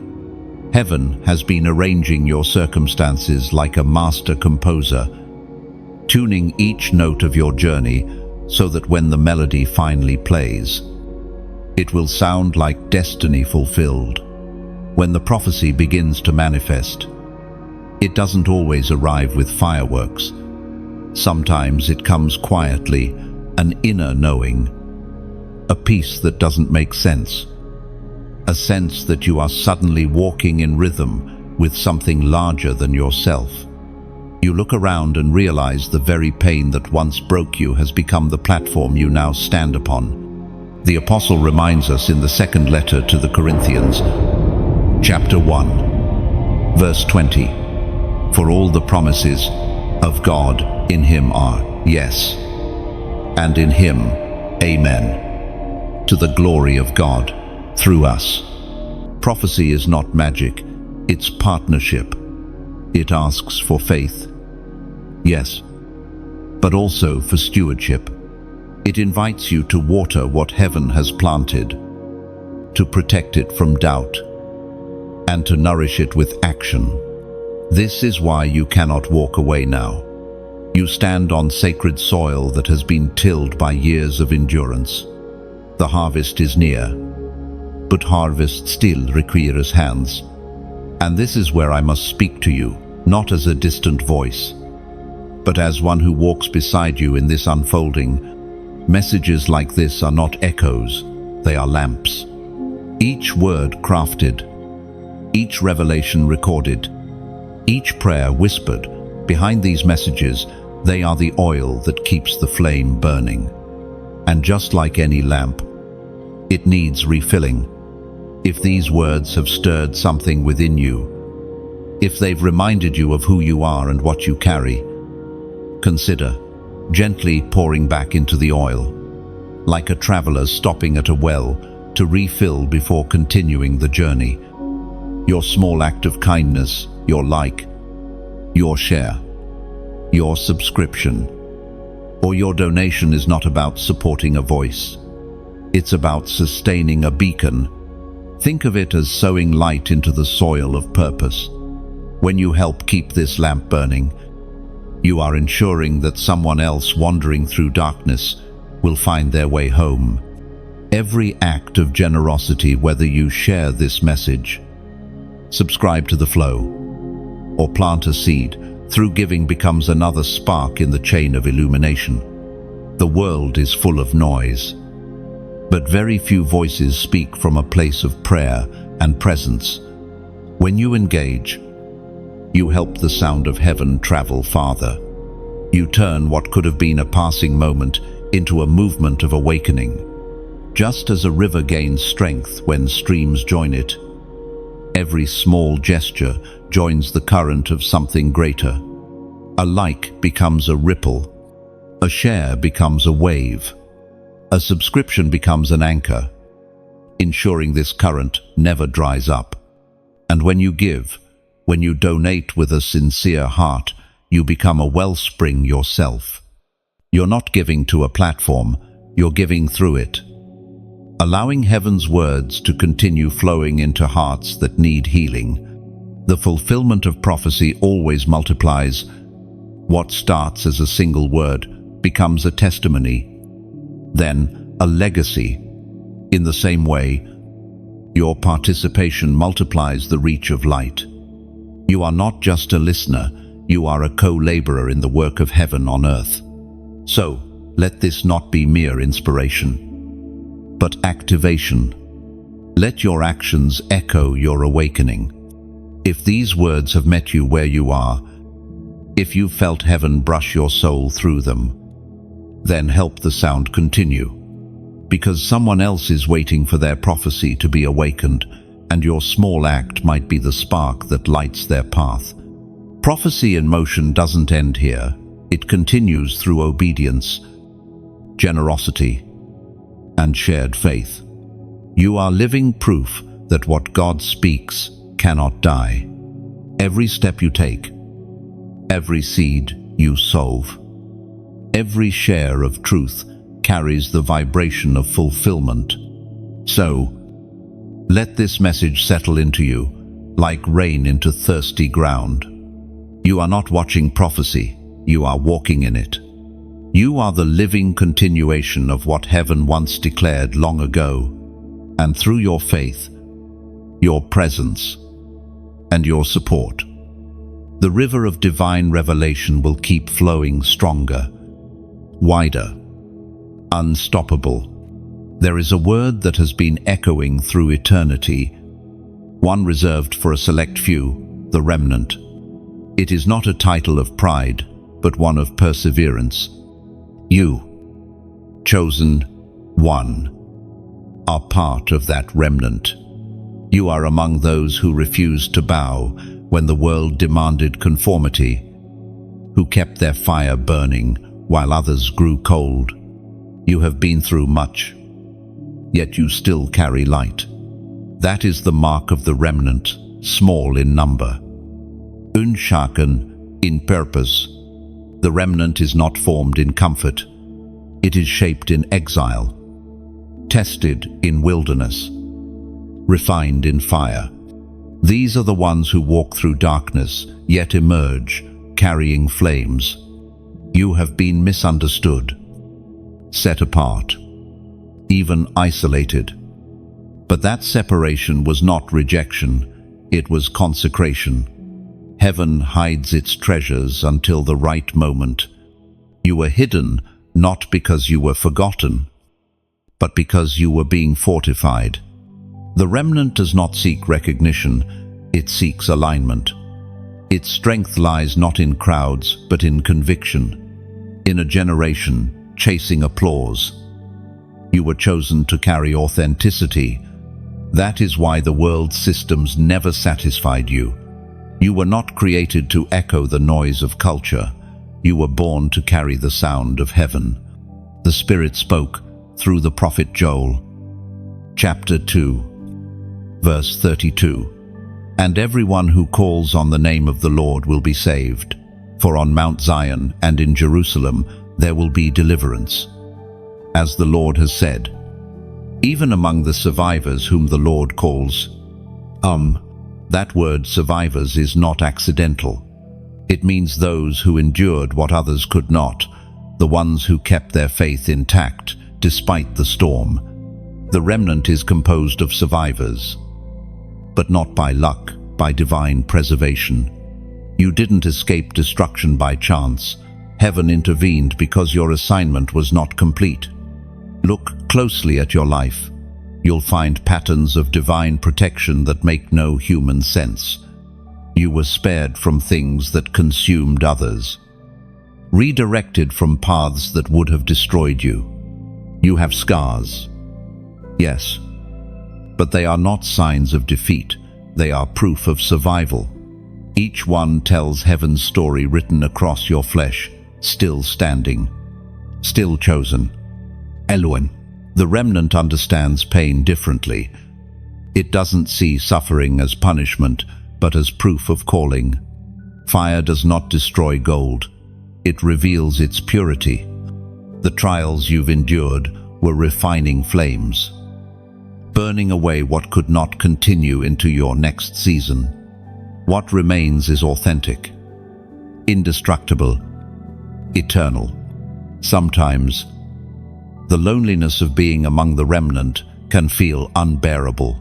Speaker 1: Heaven has been arranging your circumstances like a master composer, tuning each note of your journey so that when the melody finally plays, it will sound like destiny fulfilled. When the prophecy begins to manifest, it doesn't always arrive with fireworks. Sometimes it comes quietly, an inner knowing, a peace that doesn't make sense, a sense that you are suddenly walking in rhythm with something larger than yourself. You look around and realize the very pain that once broke you has become the platform you now stand upon. The apostle reminds us in the second letter to the Corinthians, chapter 1, verse 20, for all the promises of God in Him are yes, and in Him, amen, to the glory of God through us. Prophecy is not magic, it's partnership. It asks for faith, yes, but also for stewardship. It invites you to water what heaven has planted, to protect it from doubt, and to nourish it with action. This is why you cannot walk away now. You stand on sacred soil that has been tilled by years of endurance. The harvest is near, but harvest still requires hands. And this is where I must speak to you, not as a distant voice, but as one who walks beside you in this unfolding. Messages like this are not echoes, they are lamps. Each word crafted, each revelation recorded, each prayer whispered. Behind these messages, they are the oil that keeps the flame burning. And just like any lamp, it needs refilling. If these words have stirred something within you, if they've reminded you of who you are and what you carry, consider gently pouring back into the oil, like a traveler stopping at a well to refill before continuing the journey. Your small act of kindness, your like, your share, your subscription, or your donation is not about supporting a voice. It's about sustaining a beacon. Think of it as sowing light into the soil of purpose. When you help keep this lamp burning, you are ensuring that someone else wandering through darkness will find their way home. Every act of generosity, whether you share this message, subscribe to the flow, or plant a seed, through giving becomes another spark in the chain of illumination. The world is full of noise, but very few voices speak from a place of prayer and presence. When you engage, you help the sound of heaven travel farther. You turn what could have been a passing moment into a movement of awakening. Just as a river gains strength when streams join it, every small gesture joins the current of something greater. A like becomes a ripple, a share becomes a wave, a subscription becomes an anchor, ensuring this current never dries up. And when you give, when you donate with a sincere heart, you become a wellspring yourself. You're not giving to a platform, you're giving through it, allowing heaven's words to continue flowing into hearts that need healing. The fulfillment of prophecy always multiplies. What starts as a single word becomes a testimony, then a legacy. In the same way, your participation multiplies the reach of light. You are not just a listener, you are a co-laborer in the work of heaven on earth. So, let this not be mere inspiration, but activation. Let your actions echo your awakening. If these words have met you where you are, if you felt heaven brush your soul through them, then help the sound continue, because someone else is waiting for their prophecy to be awakened, and your small act might be the spark that lights their path. Prophecy in motion doesn't end here. It continues through obedience, generosity, and shared faith. You are living proof that what God speaks cannot die. Every step you take, every seed you sow, every share of truth carries the vibration of fulfillment. So, let this message settle into you like rain into thirsty ground. You are not watching prophecy, you are walking in it. You are the living continuation of what heaven once declared long ago, and through your faith, your presence, and your support, the river of divine revelation will keep flowing stronger, wider, unstoppable. There is a word that has been echoing through eternity, one reserved for a select few, the remnant. It is not a title of pride, but one of perseverance. You, chosen one, are part of that remnant. You are among those who refused to bow when the world demanded conformity, who kept their fire burning while others grew cold. You have been through much, yet you still carry light. That is the mark of the remnant, small in number, unshaken in purpose. The remnant is not formed in comfort. It is shaped in exile, tested in wilderness, refined in fire. These are the ones who walk through darkness, yet emerge, carrying flames. You have been misunderstood, set apart, even isolated. But that separation was not rejection, it was consecration. Heaven hides its treasures until the right moment. You were hidden not because you were forgotten, but because you were being fortified. The remnant does not seek recognition, It seeks alignment. Its strength lies not in crowds, but in conviction, in a generation chasing applause. You were chosen to carry authenticity. That is why the world's systems never satisfied you. You were not created to echo the noise of culture. You were born to carry the sound of heaven. The Spirit spoke through the prophet Joel. Chapter 2, verse 32. And everyone who calls on the name of the Lord will be saved. For on Mount Zion and in Jerusalem there will be deliverance. As the Lord has said, even among the survivors whom the Lord calls. That word survivors is not accidental. It means those who endured what others could not, the ones who kept their faith intact despite the storm. The remnant is composed of survivors, but not by luck, by divine preservation. You didn't escape destruction by chance. Heaven intervened because your assignment was not complete. Look closely at your life. You'll find patterns of divine protection that make no human sense. You were spared from things that consumed others, redirected from paths that would have destroyed you. You have scars, yes, but they are not signs of defeat. They are proof of survival. Each one tells heaven's story written across your flesh, still standing, still chosen. Elohim. The remnant understands pain differently. It doesn't see suffering as punishment, but as proof of calling. Fire does not destroy gold. It reveals its purity. The trials you've endured were refining flames, burning away what could not continue into your next season. What remains is authentic, indestructible, eternal. Sometimes, the loneliness of being among the remnant can feel unbearable.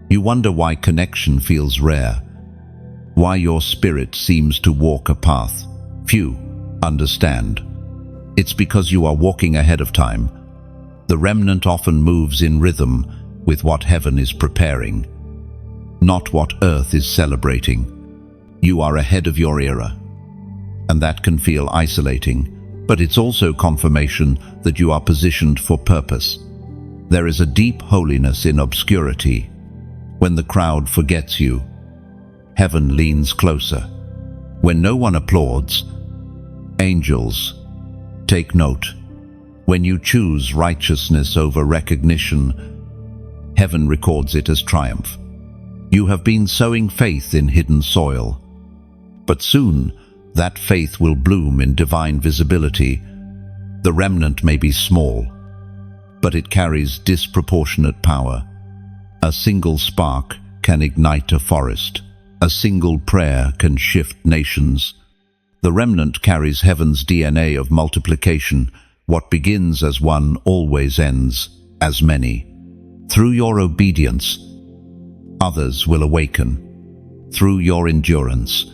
Speaker 1: You wonder why connection feels rare, why your spirit seems to walk a path few understand. It's because you are walking ahead of time. The remnant often moves in rhythm with what heaven is preparing, not what earth is celebrating. You are ahead of your era, and that can feel isolating, but it's also confirmation that you are positioned for purpose. There is a deep holiness in obscurity. When the crowd forgets you, heaven leans closer. When no one applauds, angels take note. When you choose righteousness over recognition, heaven records it as triumph. You have been sowing faith in hidden soil, but soon that faith will bloom in divine visibility. The remnant may be small, but it carries disproportionate power. A single spark can ignite a forest. A single prayer can shift nations. The remnant carries heaven's DNA of multiplication. What begins as one always ends as many. Through your obedience, others will awaken. Through your endurance,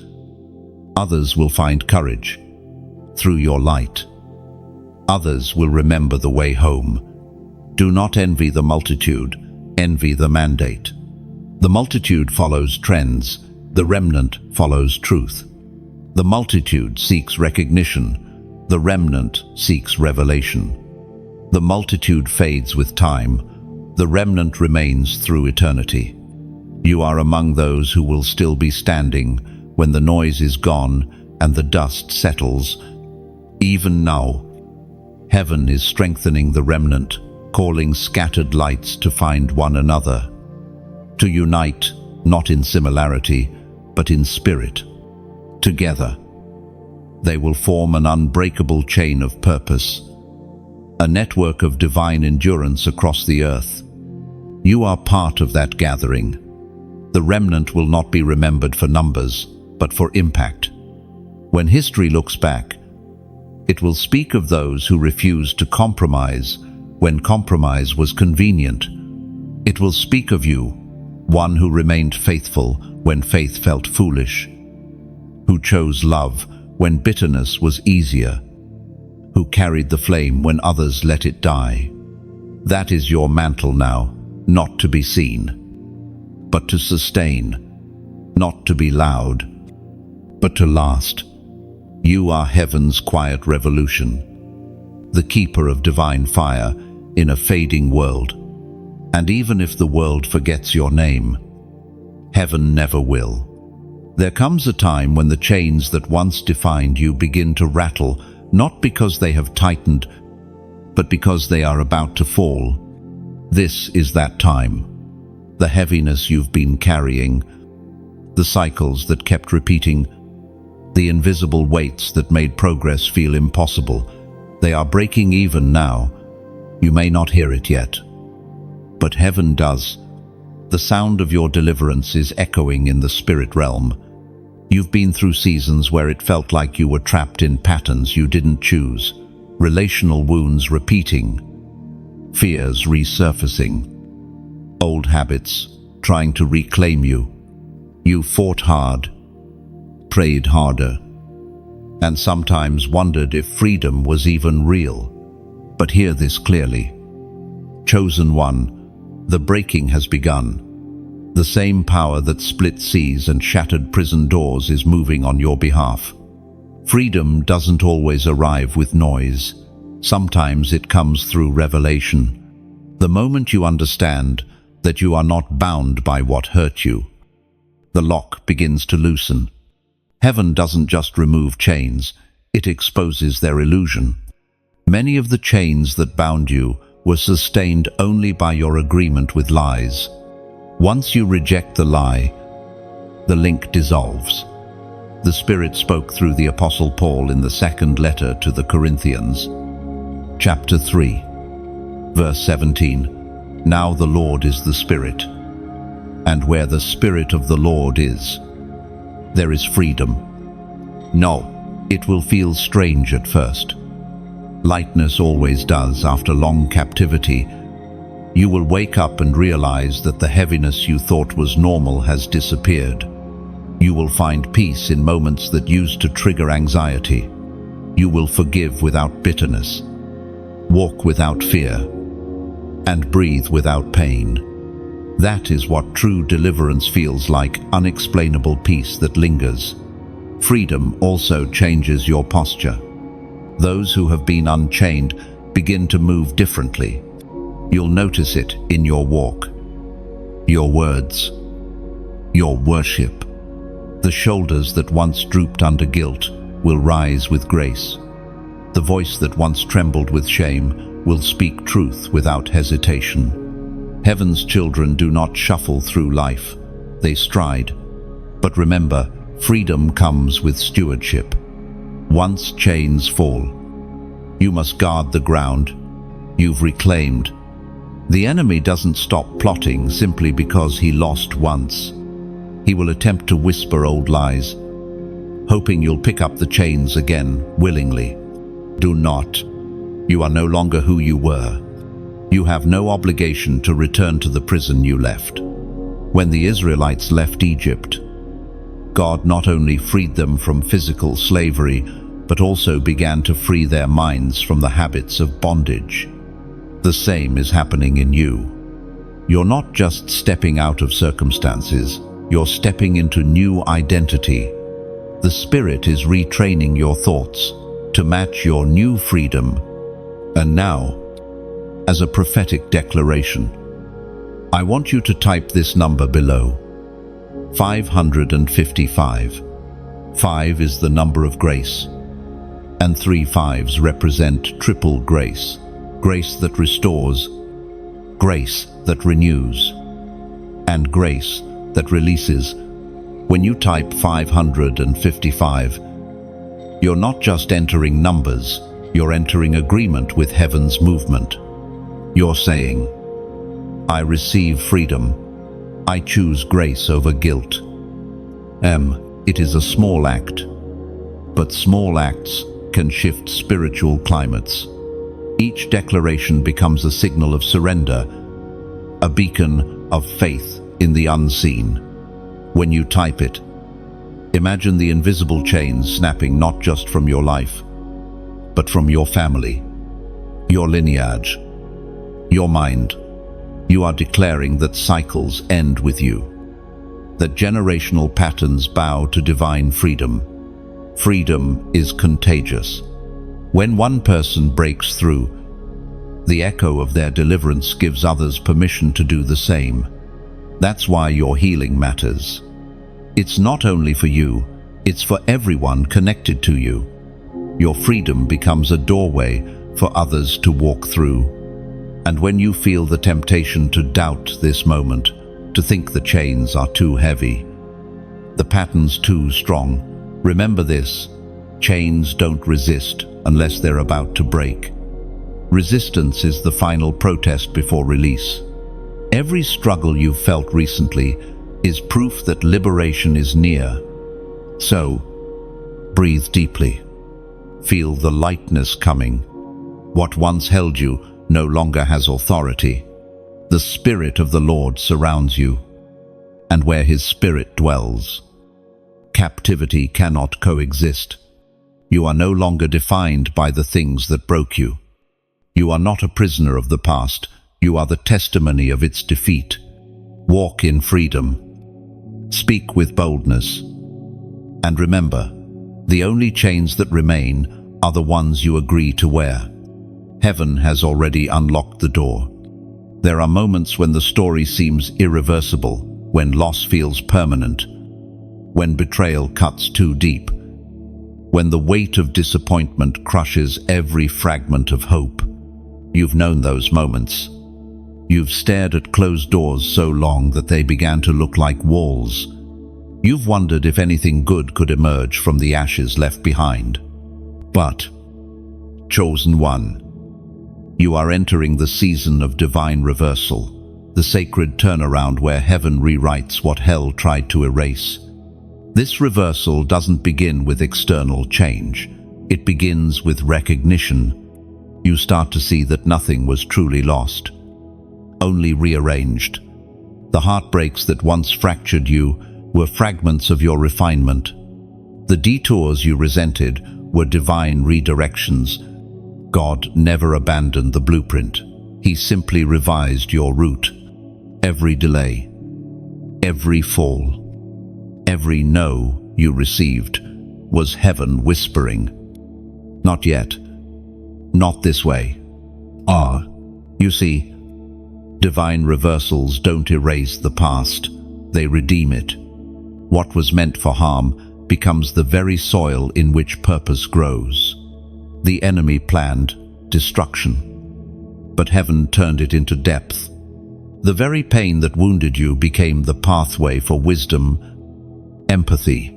Speaker 1: others will find courage. Through your light, others will remember the way home. Do not envy the multitude, envy the mandate. The multitude follows trends, the remnant follows truth. The multitude seeks recognition, the remnant seeks revelation. The multitude fades with time, the remnant remains through eternity. You are among those who will still be standing when the noise is gone and the dust settles. Even now, heaven is strengthening the remnant, calling scattered lights to find one another, to unite, not in similarity, but in spirit. Together, they will form an unbreakable chain of purpose, a network of divine endurance across the earth. You are part of that gathering. The remnant will not be remembered for numbers, but for impact. When history looks back, it will speak of those who refused to compromise when compromise was convenient. It will speak of you, one who remained faithful when faith felt foolish, who chose love when bitterness was easier, who carried the flame when others let it die. That is your mantle now, not to be seen, but to sustain. not to be loud, but to last. You are heaven's quiet revolution, the keeper of divine fire in a fading world. And even if the world forgets your name, heaven never will. There comes a time when the chains that once defined you begin to rattle, not because they have tightened, but because they are about to fall. This is that time. The heaviness you've been carrying, the cycles that kept repeating, the invisible weights that made progress feel impossible, they are breaking even now. You may not hear it yet, but heaven does. The sound of your deliverance is echoing in the spirit realm. You've been through seasons where it felt like you were trapped in patterns you didn't choose, relational wounds repeating, fears resurfacing, old habits trying to reclaim you. You fought hard, prayed harder, and sometimes wondered if freedom was even real. But hear this clearly. Chosen one, the breaking has begun. The same power that split seas and shattered prison doors is moving on your behalf. Freedom doesn't always arrive with noise. Sometimes it comes through revelation. The moment you understand that you are not bound by what hurt you, the lock begins to loosen. Heaven doesn't just remove chains, it exposes their illusion. Many of the chains that bound you were sustained only by your agreement with lies. Once you reject the lie, the link dissolves. The Spirit spoke through the Apostle Paul in the second letter to the Corinthians, chapter 3, verse 17. Now the Lord is the Spirit, and where the Spirit of the Lord is, there is freedom. No, it will feel strange at first. Lightness always does after long captivity. You will wake up and realize that the heaviness you thought was normal has disappeared. You will find peace in moments that used to trigger anxiety. You will forgive without bitterness, walk without fear, and breathe without pain. That is what true deliverance feels like, unexplainable peace that lingers. Freedom also changes your posture. Those who have been unchained begin to move differently. You'll notice it in your walk, your words, your worship. The shoulders that once drooped under guilt will rise with grace. The voice that once trembled with shame will speak truth without hesitation. Heaven's children do not shuffle through life, they stride. But remember, freedom comes with stewardship. Once chains fall, you must guard the ground you've reclaimed. The enemy doesn't stop plotting simply because he lost once. He will attempt to whisper old lies, hoping you'll pick up the chains again willingly. Do not. You are no longer who you were. You have no obligation to return to the prison you left. When the Israelites left Egypt, God not only freed them from physical slavery, but also began to free their minds from the habits of bondage. The same is happening in you. You're not just stepping out of circumstances, you're stepping into new identity. The Spirit is retraining your thoughts to match your new freedom. And now, as a prophetic declaration, I want you to type this number below. 555. 5 is the number of grace, and 3 5s represent triple grace. Grace that restores, grace that renews, and grace that releases. When you type 555, you're not just entering numbers, you're entering agreement with heaven's movement. You're saying, I receive freedom. I choose grace over guilt. It is a small act, but small acts can shift spiritual climates. Each declaration becomes a signal of surrender, a beacon of faith in the unseen. When you type it, imagine the invisible chains snapping not just from your life, but from your family, your lineage, your mind. You are declaring that cycles end with you. that generational patterns bow to divine freedom. Freedom is contagious. When one person breaks through, the echo of their deliverance gives others permission to do the same. That's why your healing matters. It's not only for you, it's for everyone connected to you. Your freedom becomes a doorway for others to walk through. And when you feel the temptation to doubt this moment, to think the chains are too heavy, the patterns too strong, remember this: chains don't resist unless they're about to break. Resistance is the final protest before release. Every struggle you've felt recently is proof that liberation is near. So, breathe deeply. Feel the lightness coming. What once held you no longer has authority. The Spirit of the Lord surrounds you, and where His Spirit dwells, captivity cannot coexist. You are no longer defined by the things that broke you. You are not a prisoner of the past. You are the testimony of its defeat. Walk in freedom. Speak with boldness. And remember, the only chains that remain are the ones you agree to wear. Heaven has already unlocked the door. There are moments when the story seems irreversible, when loss feels permanent, when betrayal cuts too deep, when the weight of disappointment crushes every fragment of hope. You've known those moments. You've stared at closed doors so long that they began to look like walls. You've wondered if anything good could emerge from the ashes left behind. But, chosen one, you are entering the season of divine reversal, the sacred turnaround where heaven rewrites what hell tried to erase. This reversal doesn't begin with external change. It begins with recognition. You start to see that nothing was truly lost, only rearranged. The heartbreaks that once fractured you were fragments of your refinement. The detours you resented were divine redirections. God never abandoned the blueprint. He simply revised your route. Every delay, every fall, every no you received was heaven whispering, "Not yet. Not this way." You see, divine reversals don't erase the past, they redeem it. What was meant for harm becomes the very soil in which purpose grows. The enemy planned destruction, but heaven turned it into depth. The very pain that wounded you became the pathway for wisdom, empathy,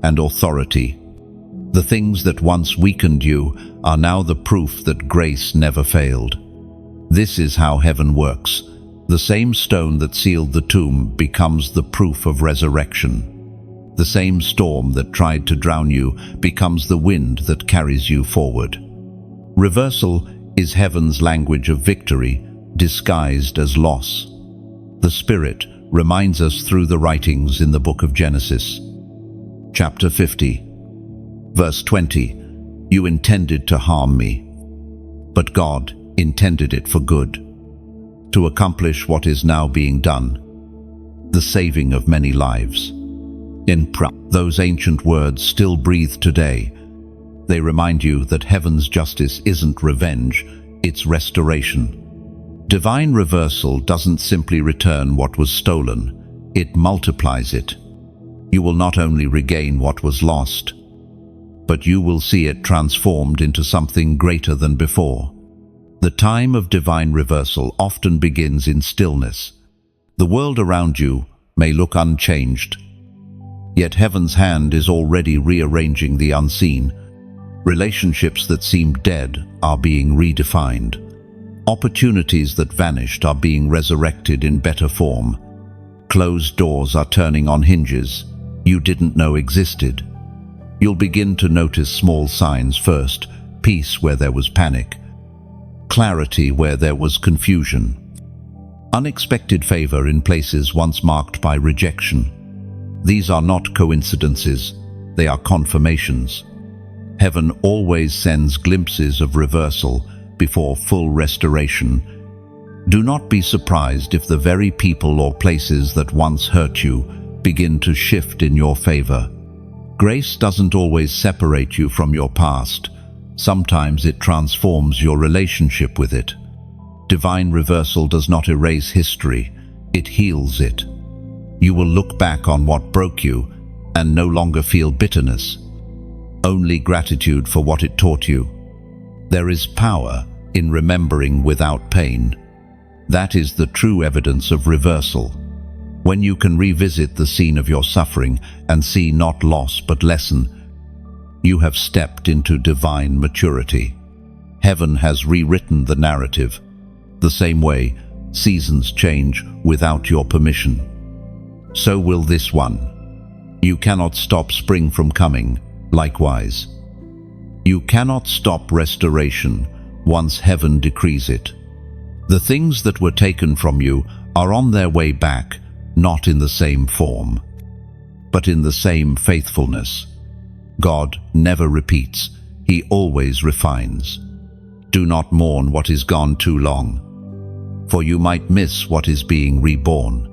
Speaker 1: and authority. The things that once weakened you are now the proof that grace never failed. This is how heaven works. The same stone that sealed the tomb becomes the proof of resurrection. The same storm that tried to drown you becomes the wind that carries you forward. Reversal is heaven's language of victory, disguised as loss. The Spirit reminds us through the writings in the book of Genesis. Chapter 50, verse 20, "You intended to harm me, but God intended it for good, to accomplish what is now being done, the saving of many lives." Those ancient words still breathe today. They remind you that heaven's justice isn't revenge, it's restoration. Divine reversal doesn't simply return what was stolen, it multiplies it. You will not only regain what was lost, but you will see it transformed into something greater than before. The time of divine reversal often begins in stillness. The world around you may look unchanged, yet heaven's hand is already rearranging the unseen. Relationships that seemed dead are being redefined. Opportunities that vanished are being resurrected in better form. Closed doors are turning on hinges you didn't know existed. You'll begin to notice small signs first: peace where there was panic, clarity where there was confusion, unexpected favor in places once marked by rejection. These are not coincidences, they are confirmations. Heaven always sends glimpses of reversal before full restoration. Do not be surprised if the very people or places that once hurt you begin to shift in your favor. Grace doesn't always separate you from your past. Sometimes it transforms your relationship with it. Divine reversal does not erase history, it heals it. You will look back on what broke you and no longer feel bitterness, only gratitude for what it taught you. There is power in remembering without pain. That is the true evidence of reversal. When you can revisit the scene of your suffering and see not loss but lesson, you have stepped into divine maturity. Heaven has rewritten the narrative. The same way seasons change without your permission, so will this one. You cannot stop spring from coming. Likewise, you cannot stop restoration once heaven decrees it. The things that were taken from you are on their way back, not in the same form, but in the same faithfulness. God never repeats, He always refines. Do not mourn what is gone too long, for you might miss what is being reborn.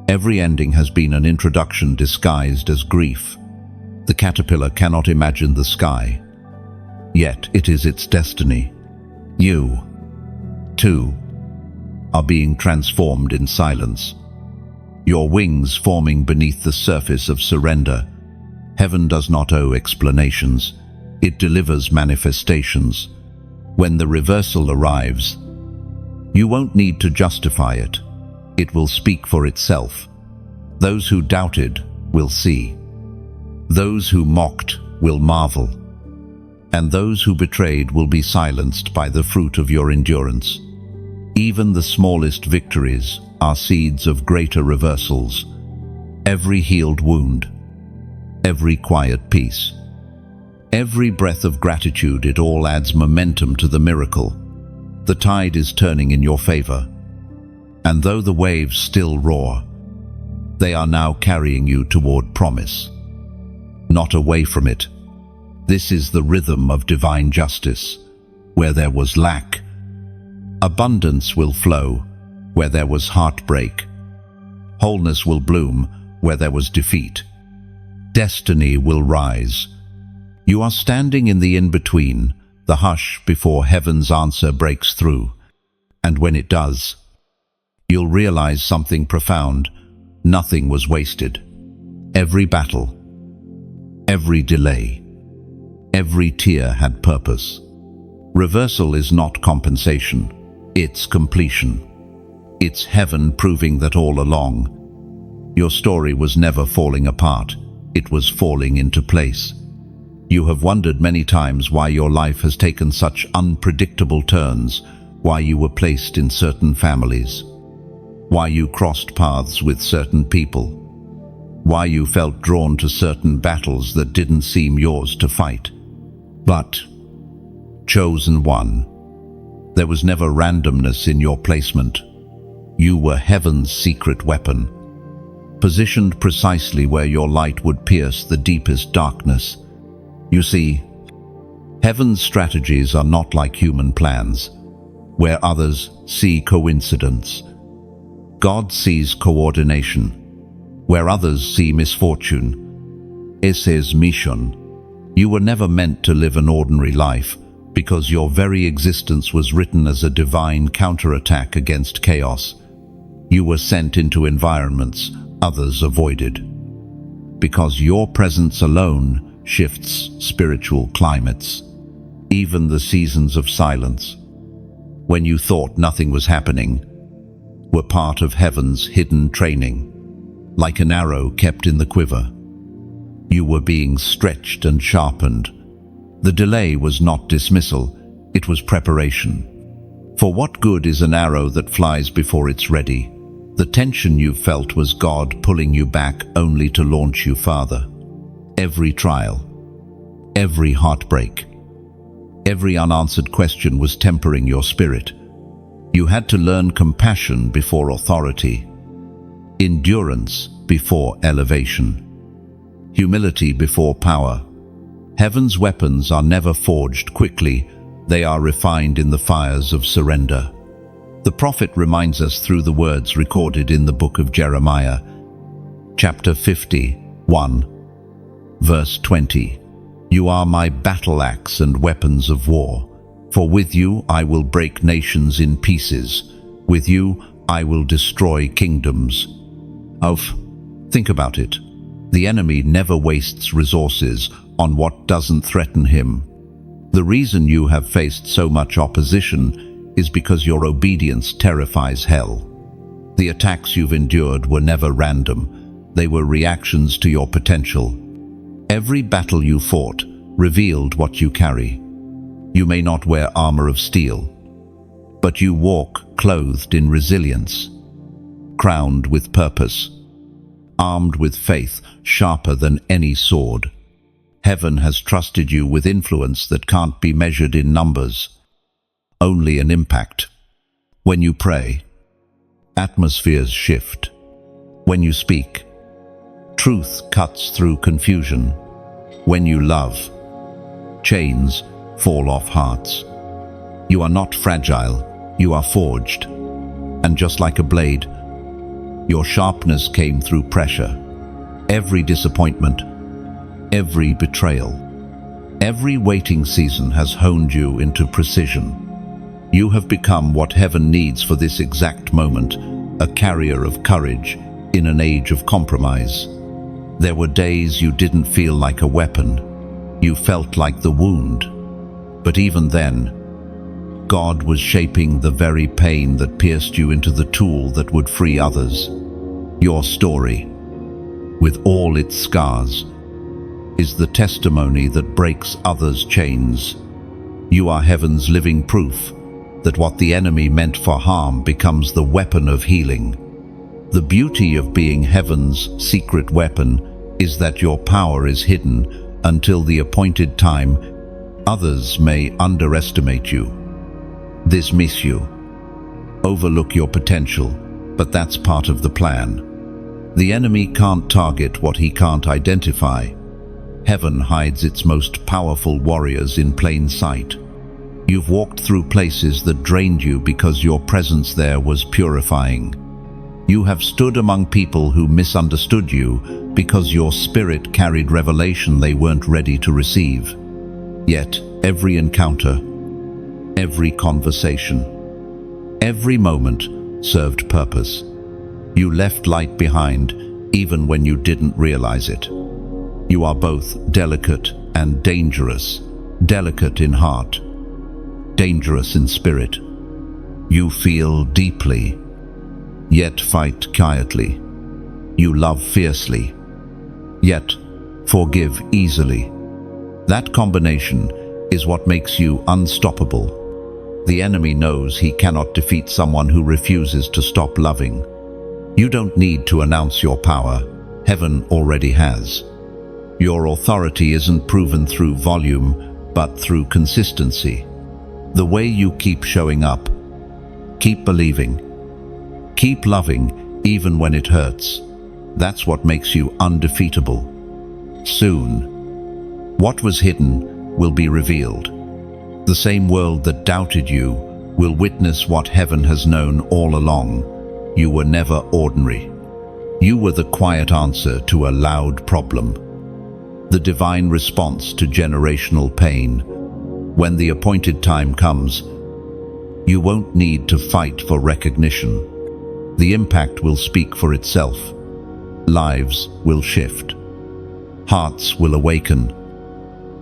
Speaker 1: Every ending has been an introduction disguised as grief. The caterpillar cannot imagine the sky, yet it is its destiny. You, too, are being transformed in silence. Your wings forming beneath the surface of surrender. Heaven does not owe explanations, it delivers manifestations. When the reversal arrives, you won't need to justify it. It will speak for itself. Those who doubted will see. Those who mocked will marvel. And those who betrayed will be silenced by the fruit of your endurance. Even the smallest victories are seeds of greater reversals. Every healed wound, every quiet peace, every breath of gratitude, it all adds momentum to the miracle. The tide is turning in your favor, and though the waves still roar, they are now carrying you toward promise, not away from it. This is the rhythm of divine justice. Where there was lack, abundance will flow. Where there was heartbreak, wholeness will bloom. Where there was defeat, destiny will rise. You are standing in the in-between, the hush before heaven's answer breaks through. And when it does, you'll realize something profound. Nothing was wasted. Every battle, every delay, every tear had purpose. Reversal is not compensation, it's completion. It's heaven proving that all along, your story was never falling apart, it was falling into place. You have wondered many times why your life has taken such unpredictable turns, why you were placed in certain families, why you crossed paths with certain people, why you felt drawn to certain battles that didn't seem yours to fight. But, chosen one, there was never randomness in your placement. You were heaven's secret weapon, positioned precisely where your light would pierce the deepest darkness. You see, heaven's strategies are not like human plans, where others see coincidence. God sees coordination, where others see misfortune. Es es mission. You were never meant to live an ordinary life, because your very existence was written as a divine counterattack against chaos. You were sent into environments others avoided, because your presence alone shifts spiritual climates, even the seasons of silence, when you thought nothing was happening, were part of heaven's hidden training. Like an arrow kept in the quiver, you were being stretched and sharpened. The delay was not dismissal, it was preparation. For what good is an arrow that flies before it's ready? The tension you felt was God pulling you back only to launch you farther. Every trial, every heartbreak, every unanswered question was tempering your spirit. You had to learn compassion before authority, endurance before elevation, humility before power. Heaven's weapons are never forged quickly, they are refined in the fires of surrender. The prophet reminds us through the words recorded in the book of Jeremiah, Chapter 51, verse 20. You are my battle axe and weapons of war. For with you I will break nations in pieces. With you I will destroy kingdoms. Think about it. The enemy never wastes resources on what doesn't threaten him. The reason you have faced so much opposition is because your obedience terrifies hell. The attacks you've endured were never random. They were reactions to your potential. Every battle you fought revealed what you carry. You may not wear armor of steel, but you walk clothed in resilience, crowned with purpose, armed with faith sharper than any sword. Heaven has trusted you with influence that can't be measured in numbers, only an impact. When you pray, atmospheres shift. When you speak, truth cuts through confusion. When you love, chains fall off hearts. You are not fragile, you are forged. And just like a blade, your sharpness came through pressure. Every disappointment, every betrayal, every waiting season has honed you into precision. You have become what heaven needs for this exact moment, a carrier of courage in an age of compromise. There were days you didn't feel like a weapon. You felt like the wound. But even then, God was shaping the very pain that pierced you into the tool that would free others. Your story, with all its scars, is the testimony that breaks others' chains. You are heaven's living proof that what the enemy meant for harm becomes the weapon of healing. The beauty of being heaven's secret weapon is that your power is hidden until the appointed time. Others may underestimate you, dismiss you, overlook your potential, but that's part of the plan. The enemy can't target what he can't identify. Heaven hides its most powerful warriors in plain sight. You've walked through places that drained you because your presence there was purifying. You have stood among people who misunderstood you because your spirit carried revelation they weren't ready to receive. Yet, every encounter, every conversation, every moment served purpose. You left light behind, even when you didn't realize it. You are both delicate and dangerous, delicate in heart, dangerous in spirit. You feel deeply, yet fight quietly. You love fiercely, yet forgive easily. That combination is what makes you unstoppable. The enemy knows he cannot defeat someone who refuses to stop loving. You don't need to announce your power. Heaven already has. Your authority isn't proven through volume, but through consistency. The way you keep showing up, keep believing, keep loving even when it hurts. That's what makes you undefeatable. Soon, what was hidden will be revealed. The same world that doubted you will witness what heaven has known all along. You were never ordinary. You were the quiet answer to a loud problem, the divine response to generational pain. When the appointed time comes, you won't need to fight for recognition. The impact will speak for itself. Lives will shift. Hearts will awaken.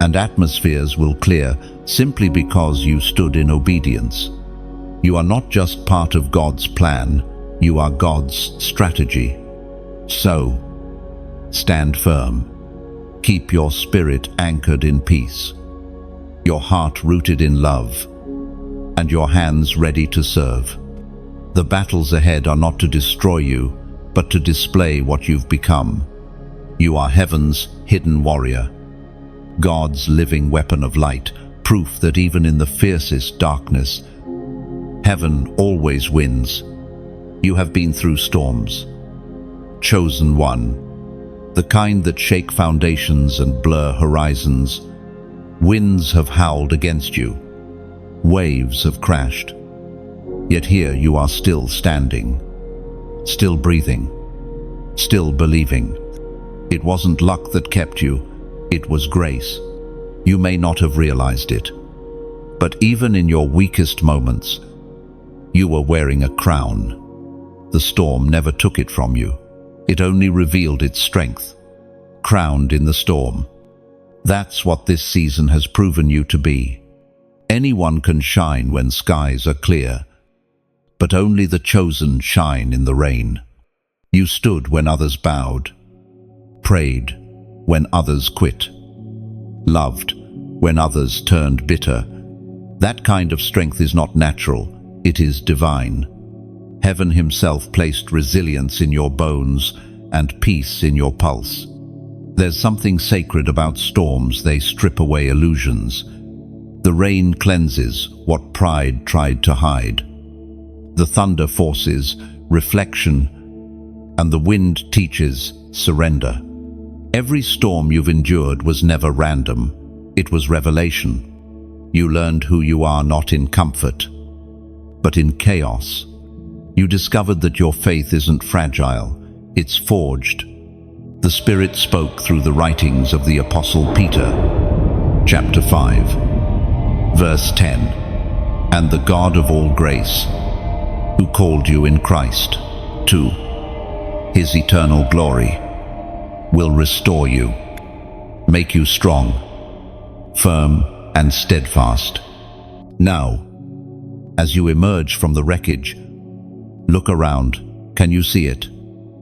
Speaker 1: And atmospheres will clear simply because you stood in obedience. You are not just part of God's plan, you are God's strategy. So, stand firm. Keep your spirit anchored in peace, your heart rooted in love, and your hands ready to serve. The battles ahead are not to destroy you, but to display what you've become. You are heaven's hidden warrior, God's living weapon of light, proof that even in the fiercest darkness, heaven always wins. You have been through storms. Chosen one, the kind that shake foundations and blur horizons. Winds have howled against you. Waves have crashed. Yet here you are still standing, still breathing, still believing. It wasn't luck that kept you, it was grace. You may not have realized it, but even in your weakest moments, you were wearing a crown. The storm never took it from you. It only revealed its strength. Crowned in the storm. That's what this season has proven you to be. Anyone can shine when skies are clear, but only the chosen shine in the rain. You stood when others bowed, prayed when others quit, loved when others turned bitter. That kind of strength is not natural, it is divine. Heaven himself placed resilience in your bones and peace in your pulse. There's something sacred about storms. They strip away illusions. The rain cleanses what pride tried to hide. The thunder forces reflection, and the wind teaches surrender. Every storm you've endured was never random. It was revelation. You learned who you are not in comfort, but in chaos. You discovered that your faith isn't fragile, it's forged. The Spirit spoke through the writings of the Apostle Peter, chapter 5, verse 10. And the God of all grace, who called you in Christ to his eternal glory, will restore you, make you strong, firm and steadfast. Now, as you emerge from the wreckage, look around. Can you see it?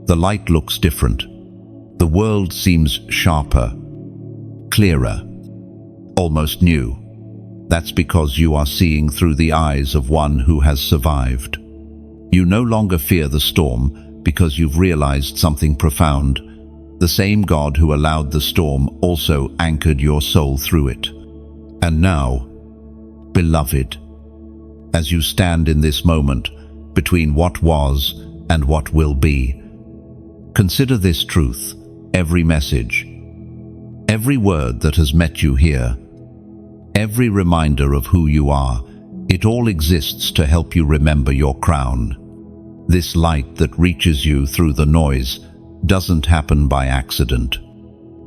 Speaker 1: The light looks different. The world seems sharper, clearer, almost new. That's because you are seeing through the eyes of one who has survived. You no longer fear the storm because you've realized something profound. The same God who allowed the storm also anchored your soul through it. And now, beloved, as you stand in this moment between what was and what will be, consider this truth. Every message, every word that has met you here, every reminder of who you are, it all exists to help you remember your crown. This light that reaches you through the noise doesn't happen by accident.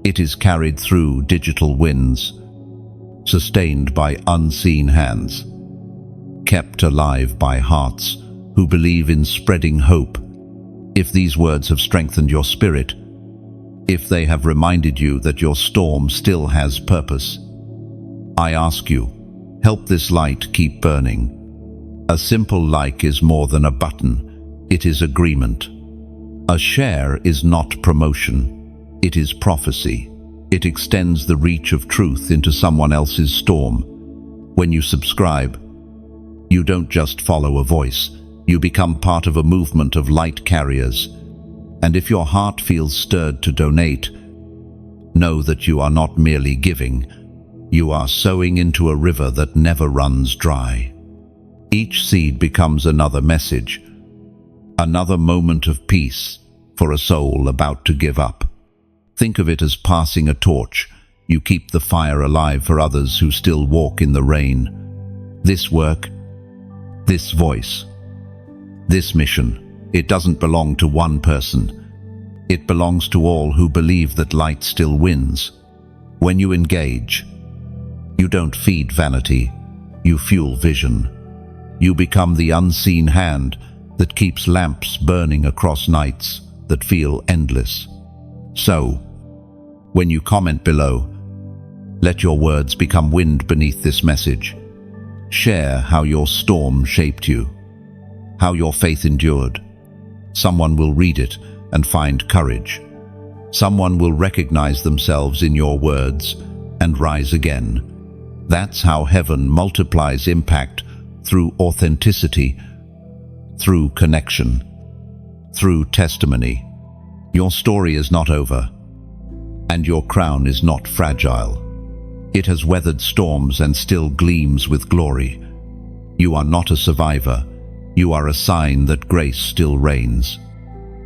Speaker 1: It is carried through digital winds, sustained by unseen hands, kept alive by hearts who believe in spreading hope. If these words have strengthened your spirit, if they have reminded you that your storm still has purpose, I ask you, help this light keep burning. A simple like is more than a button, it is agreement. A share is not promotion, it is prophecy. It extends the reach of truth into someone else's storm. When you subscribe, you don't just follow a voice, you become part of a movement of light carriers. And if your heart feels stirred to donate, know that you are not merely giving, you are sowing into a river that never runs dry. Each seed becomes another message, another moment of peace for a soul about to give up. Think of it as passing a torch. You keep the fire alive for others who still walk in the rain. This work, this voice, this mission, it doesn't belong to one person. It belongs to all who believe that light still wins. When you engage, you don't feed vanity, you fuel vision. You become the unseen hand that keeps lamps burning across nights that feel endless. So, when you comment below, let your words become wind beneath this message. Share how your storm shaped you, how your faith endured. Someone will read it and find courage. Someone will recognize themselves in your words and rise again. That's how heaven multiplies impact, through authenticity, through connection, through testimony. Your story is not over, and your crown is not fragile. It has weathered storms and still gleams with glory. You are not a survivor. You are a sign that grace still reigns.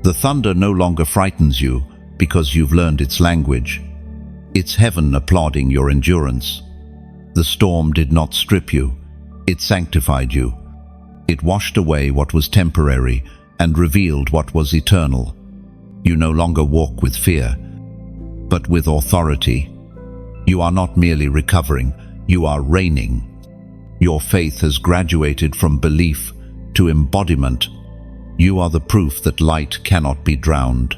Speaker 1: The thunder no longer frightens you because you've learned its language. It's heaven applauding your endurance. The storm did not strip you. It sanctified you. It washed away what was temporary and revealed what was eternal. You no longer walk with fear, but with authority. You are not merely recovering, you are reigning. Your faith has graduated from belief to embodiment. You are the proof that light cannot be drowned.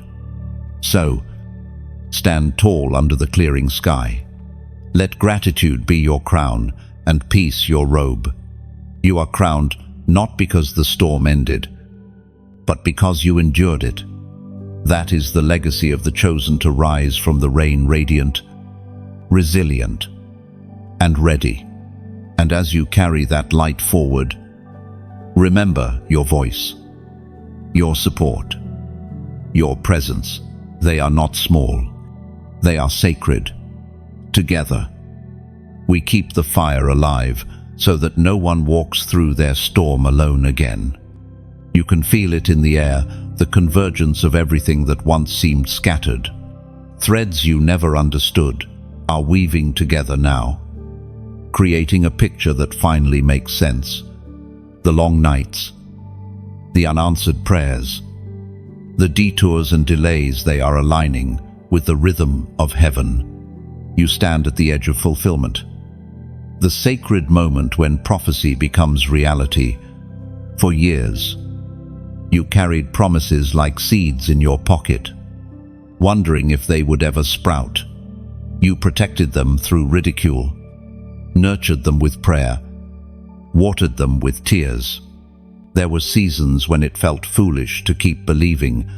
Speaker 1: So, stand tall under the clearing sky. Let gratitude be your crown and peace your robe. You are crowned not because the storm ended, but because you endured it. That is the legacy of the chosen to rise from the rain radiant, resilient, and ready. And as you carry that light forward, remember your voice, your support, your presence. They are not small. They are sacred. Together, we keep the fire alive so that no one walks through their storm alone again. You can feel it in the air, the convergence of everything that once seemed scattered. Threads you never understood are weaving together now, creating a picture that finally makes sense. The long nights, the unanswered prayers, the detours and delays, they are aligning with the rhythm of heaven. You stand at the edge of fulfillment, the sacred moment when prophecy becomes reality. For years, you carried promises like seeds in your pocket, wondering if they would ever sprout. You protected them through ridicule, nurtured them with prayer, watered them with tears. There were seasons when it felt foolish to keep believing,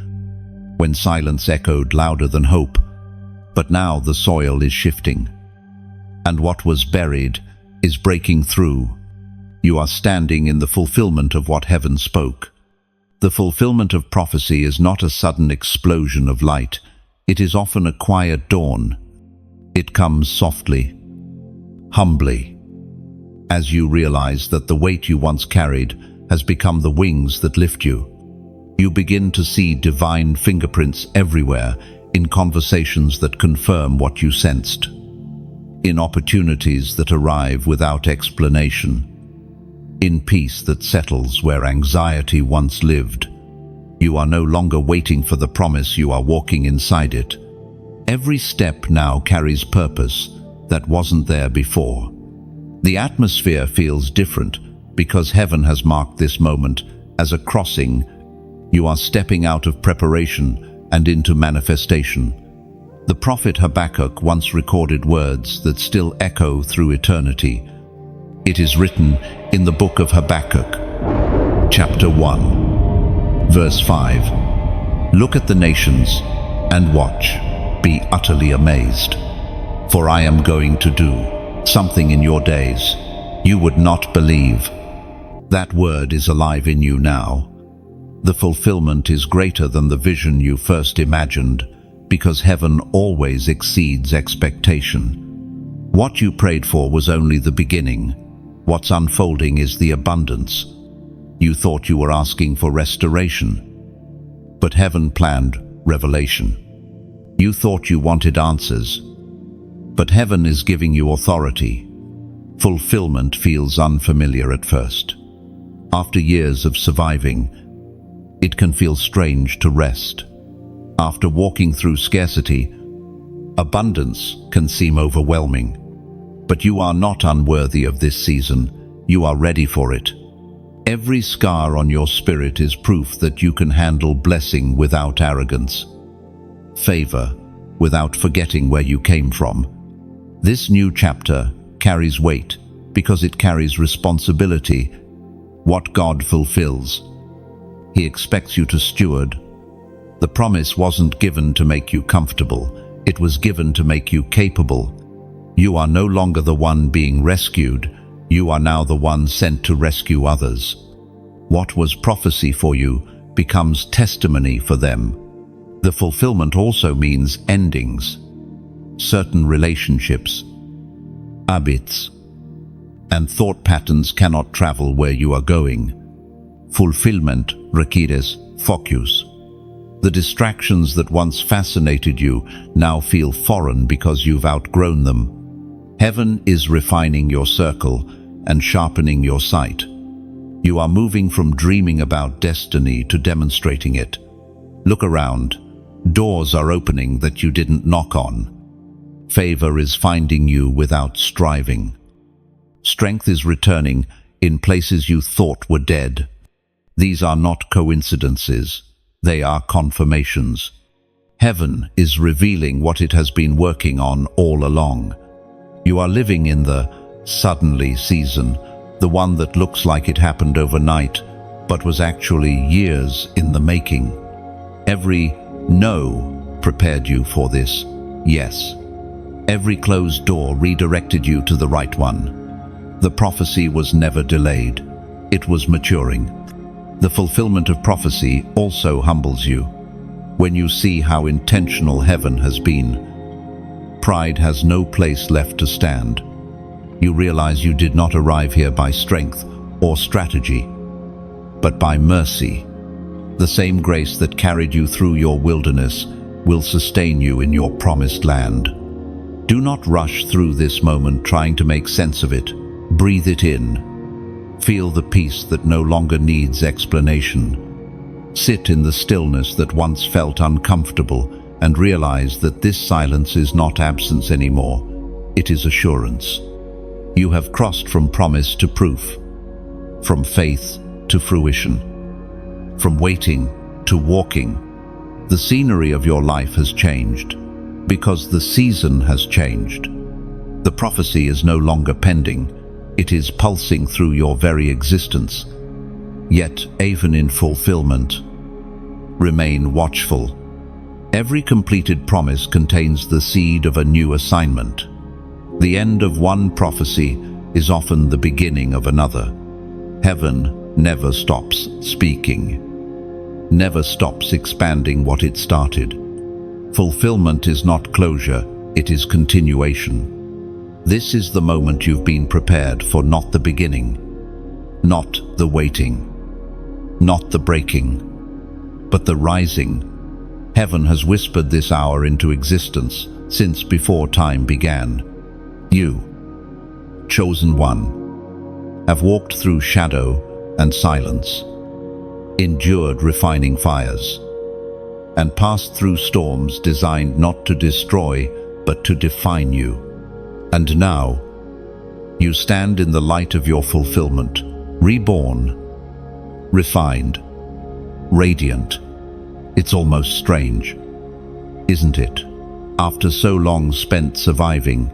Speaker 1: when silence echoed louder than hope. But now the soil is shifting, and what was buried is breaking through. You are standing in the fulfillment of what heaven spoke. The fulfillment of prophecy is not a sudden explosion of light. It is often a quiet dawn. It comes softly, humbly, as you realize that the weight you once carried has become the wings that lift you. You begin to see divine fingerprints everywhere, in conversations that confirm what you sensed, in opportunities that arrive without explanation, in peace that settles where anxiety once lived. You are no longer waiting for the promise, you are walking inside it. Every step now carries purpose that wasn't there before. The atmosphere feels different because heaven has marked this moment as a crossing. You are stepping out of preparation and into manifestation. The prophet Habakkuk once recorded words that still echo through eternity. It is written in the book of Habakkuk, chapter 1, verse 5. Look at the nations and watch, be utterly amazed. For I am going to do something in your days you would not believe. That word is alive in you now. The fulfillment is greater than the vision you first imagined, because heaven always exceeds expectation. What you prayed for was only the beginning. What's unfolding is the abundance. You thought you were asking for restoration, but heaven planned revelation. You thought you wanted answers, but heaven is giving you authority. Fulfillment feels unfamiliar at first. After years of surviving, it can feel strange to rest. After walking through scarcity, abundance can seem overwhelming. But you are not unworthy of this season. You are ready for it. Every scar on your spirit is proof that you can handle blessing without arrogance, favor without forgetting where you came from. This new chapter carries weight because it carries responsibility. What God fulfills, He expects you to steward. The promise wasn't given to make you comfortable. It was given to make you capable. You are no longer the one being rescued. You are now the one sent to rescue others. What was prophecy for you becomes testimony for them. The fulfillment also means endings. Certain relationships, habits, and thought patterns cannot travel where you are going. Fulfillment requires focus. The distractions that once fascinated you now feel foreign because you've outgrown them. Heaven is refining your circle and sharpening your sight. You are moving from dreaming about destiny to demonstrating it. Look around. Doors are opening that you didn't knock on. Favor is finding you without striving. Strength is returning in places you thought were dead. These are not coincidences. They are confirmations. Heaven is revealing what it has been working on all along. You are living in the suddenly season, the one that looks like it happened overnight, but was actually years in the making. Every no prepared you for this yes. Every closed door redirected you to the right one. The prophecy was never delayed. It was maturing. The fulfillment of prophecy also humbles you. When you see how intentional heaven has been, pride has no place left to stand. You realize you did not arrive here by strength or strategy, but by mercy. The same grace that carried you through your wilderness will sustain you in your promised land. Do not rush through this moment trying to make sense of it. Breathe it in. Feel the peace that no longer needs explanation. Sit in the stillness that once felt uncomfortable and realize that this silence is not absence anymore. It is assurance. You have crossed from promise to proof, from faith to fruition, from waiting to walking. The scenery of your life has changed because the season has changed. The prophecy is no longer pending. It is pulsing through your very existence. Yet, even in fulfillment, remain watchful. Every completed promise contains the seed of a new assignment. The end of one prophecy is often the beginning of another. Heaven never stops speaking, never stops expanding what it started. Fulfillment is not closure, it is continuation. This is the moment you've been prepared for, not the beginning, not the waiting, not the breaking, but the rising. Heaven has whispered this hour into existence since before time began. You, chosen one, have walked through shadow and silence, endured refining fires, and passed through storms designed not to destroy, but to define you. And now, you stand in the light of your fulfillment, reborn, refined, radiant. It's almost strange, isn't it? After so long spent surviving,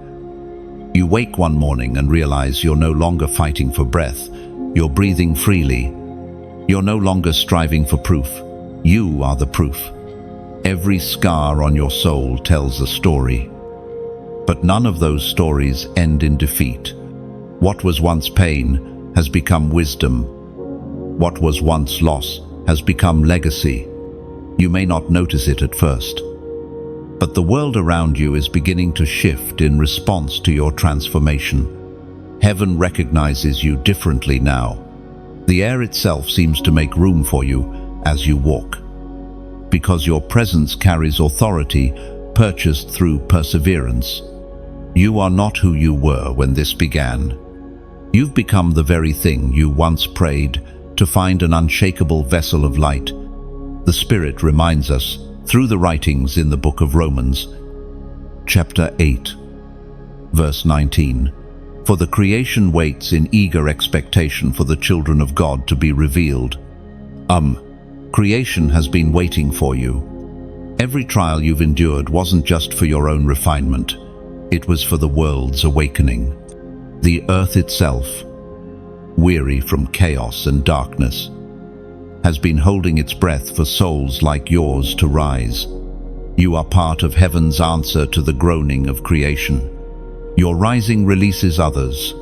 Speaker 1: you wake one morning and realize you're no longer fighting for breath. You're breathing freely. You're no longer striving for proof. You are the proof. Every scar on your soul tells a story. But none of those stories end in defeat. What was once pain has become wisdom. What was once loss has become legacy. You may not notice it at first, but the world around you is beginning to shift in response to your transformation. Heaven recognizes you differently now. The air itself seems to make room for you as you walk, because your presence carries authority purchased through perseverance. You are not who you were when this began. You've become the very thing you once prayed to find, an unshakable vessel of light. The Spirit reminds us through the writings in the book of Romans, chapter 8, verse 19, "For the creation waits in eager expectation for the children of God to be revealed." Creation has been waiting for you. Every trial you've endured wasn't just for your own refinement. It was for the world's awakening. The earth itself, weary from chaos and darkness, has been holding its breath for souls like yours to rise. You are part of heaven's answer to the groaning of creation. Your rising releases others.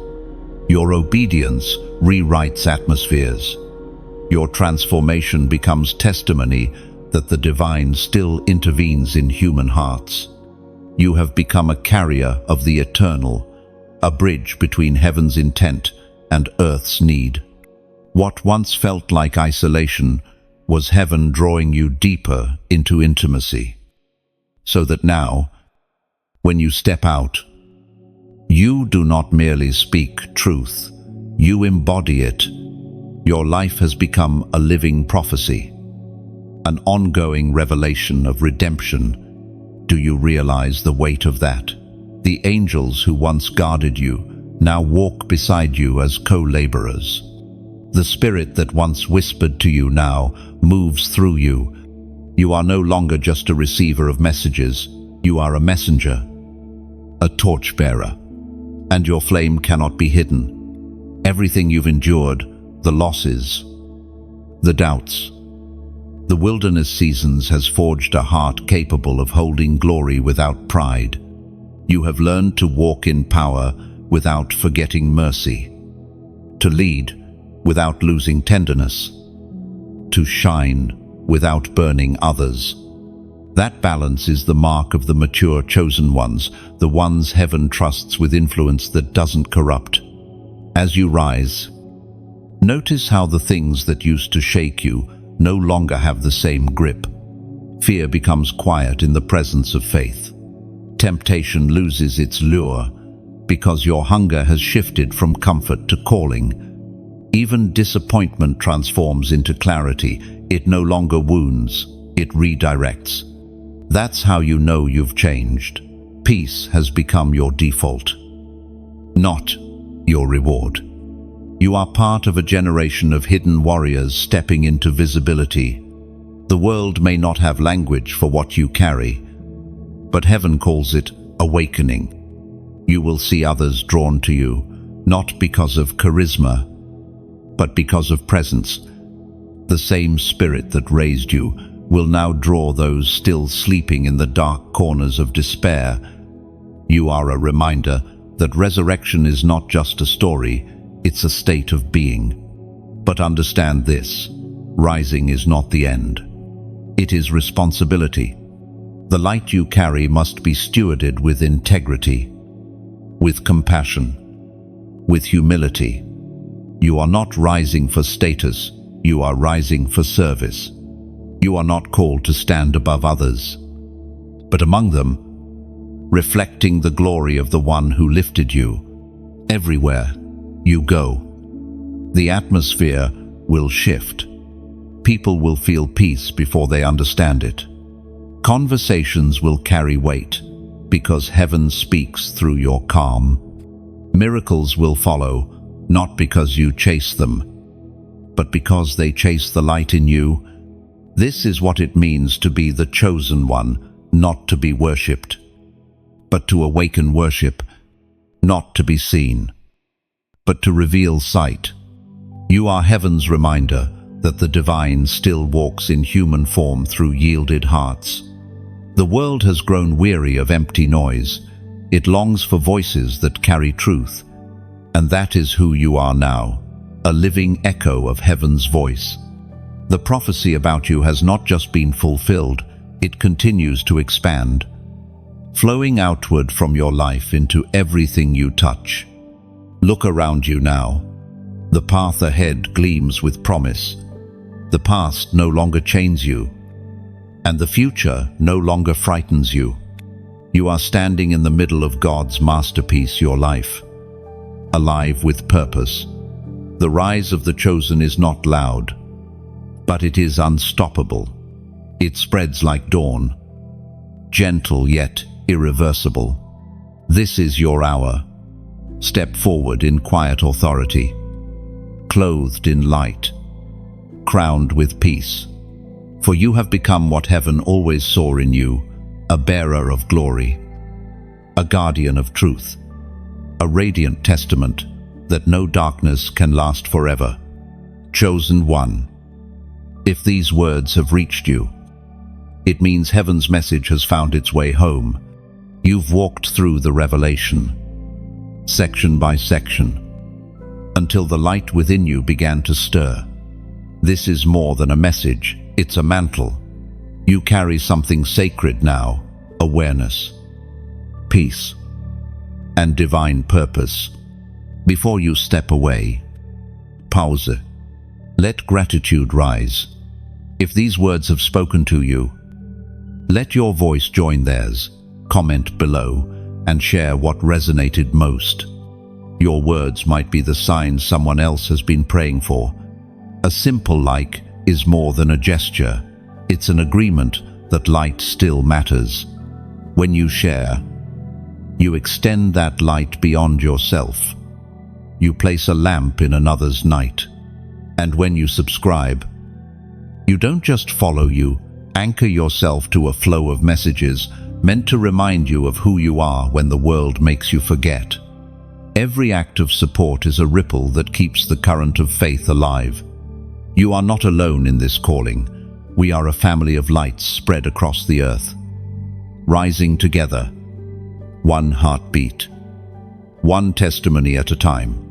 Speaker 1: Your obedience rewrites atmospheres. Your transformation becomes testimony that the divine still intervenes in human hearts. You have become a carrier of the eternal, a bridge between heaven's intent and earth's need. What once felt like isolation was heaven drawing you deeper into intimacy, so that now, when you step out, you do not merely speak truth, you embody it. Your life has become a living prophecy. an ongoing revelation of redemption. Do you realize the weight of that? The angels who once guarded you now walk beside you as co-laborers. The Spirit that once whispered to you now moves through you. You are no longer just a receiver of messages. You are a messenger, a torchbearer, and your flame cannot be hidden. Everything you've endured, the losses, the doubts, the wilderness seasons has forged a heart capable of holding glory without pride. You have learned to walk in power without forgetting mercy, to lead without losing tenderness, to shine without burning others. That balance is the mark of the mature chosen ones, the ones heaven trusts with influence that doesn't corrupt. As you rise, notice how the things that used to shake you no longer have the same grip. Fear becomes quiet in the presence of faith. Temptation loses its lure because your hunger has shifted from comfort to calling. Even disappointment transforms into clarity. It no longer wounds, it redirects. That's how you know you've changed. Peace has become your default, not your reward. You are part of a generation of hidden warriors stepping into visibility. The world may not have language for what you carry, but heaven calls it awakening. You will see others drawn to you, not because of charisma, but because of presence. The same Spirit that raised you will now draw those still sleeping in the dark corners of despair. You are a reminder that resurrection is not just a story, it's a state of being. But understand this, rising is not the end. It is responsibility. The light you carry must be stewarded with integrity, with compassion, with humility. You are not rising for status, you are rising for service. You are not called to stand above others, but among them, reflecting the glory of the one who lifted you. Everywhere you go, the atmosphere will shift. People will feel peace before they understand it. Conversations will carry weight because heaven speaks through your calm. Miracles will follow, not because you chase them, but because they chase the light in you. This is what it means to be the chosen one, not to be worshipped, but to awaken worship, not to be seen, but to reveal sight. You are heaven's reminder that the divine still walks in human form through yielded hearts. The world has grown weary of empty noise. It longs for voices that carry truth, and that is who you are now, a living echo of heaven's voice. The prophecy about you has not just been fulfilled, it continues to expand, flowing outward from your life into everything you touch. Look around you now. The path ahead gleams with promise. The past no longer chains you, and the future no longer frightens you. You are standing in the middle of God's masterpiece, your life, alive with purpose. The rise of the chosen is not loud, but it is unstoppable. It spreads like dawn, gentle yet irreversible. This is your hour. Step forward in quiet authority, clothed in light, crowned with peace. For you have become what heaven always saw in you, a bearer of glory, a guardian of truth, a radiant testament that no darkness can last forever. Chosen one. If these words have reached you, it means heaven's message has found its way home. You've walked through the revelation, section by section, until the light within you began to stir. This is more than a message, it's a mantle. You carry something sacred now, awareness, peace, and divine purpose. Before you step away, pause. Let gratitude rise. If these words have spoken to you, let your voice join theirs. Comment below and share what resonated most. Your words might be the sign someone else has been praying for. A simple like is more than a gesture. It's an agreement that light still matters. When you share, you extend that light beyond yourself. You place a lamp in another's night. And when you subscribe, you don't just follow, you anchor yourself to a flow of messages meant to remind you of who you are when the world makes you forget. Every act of support is a ripple that keeps the current of faith alive. You are not alone in this calling. We are a family of lights spread across the earth, rising together, one heartbeat, one testimony at a time.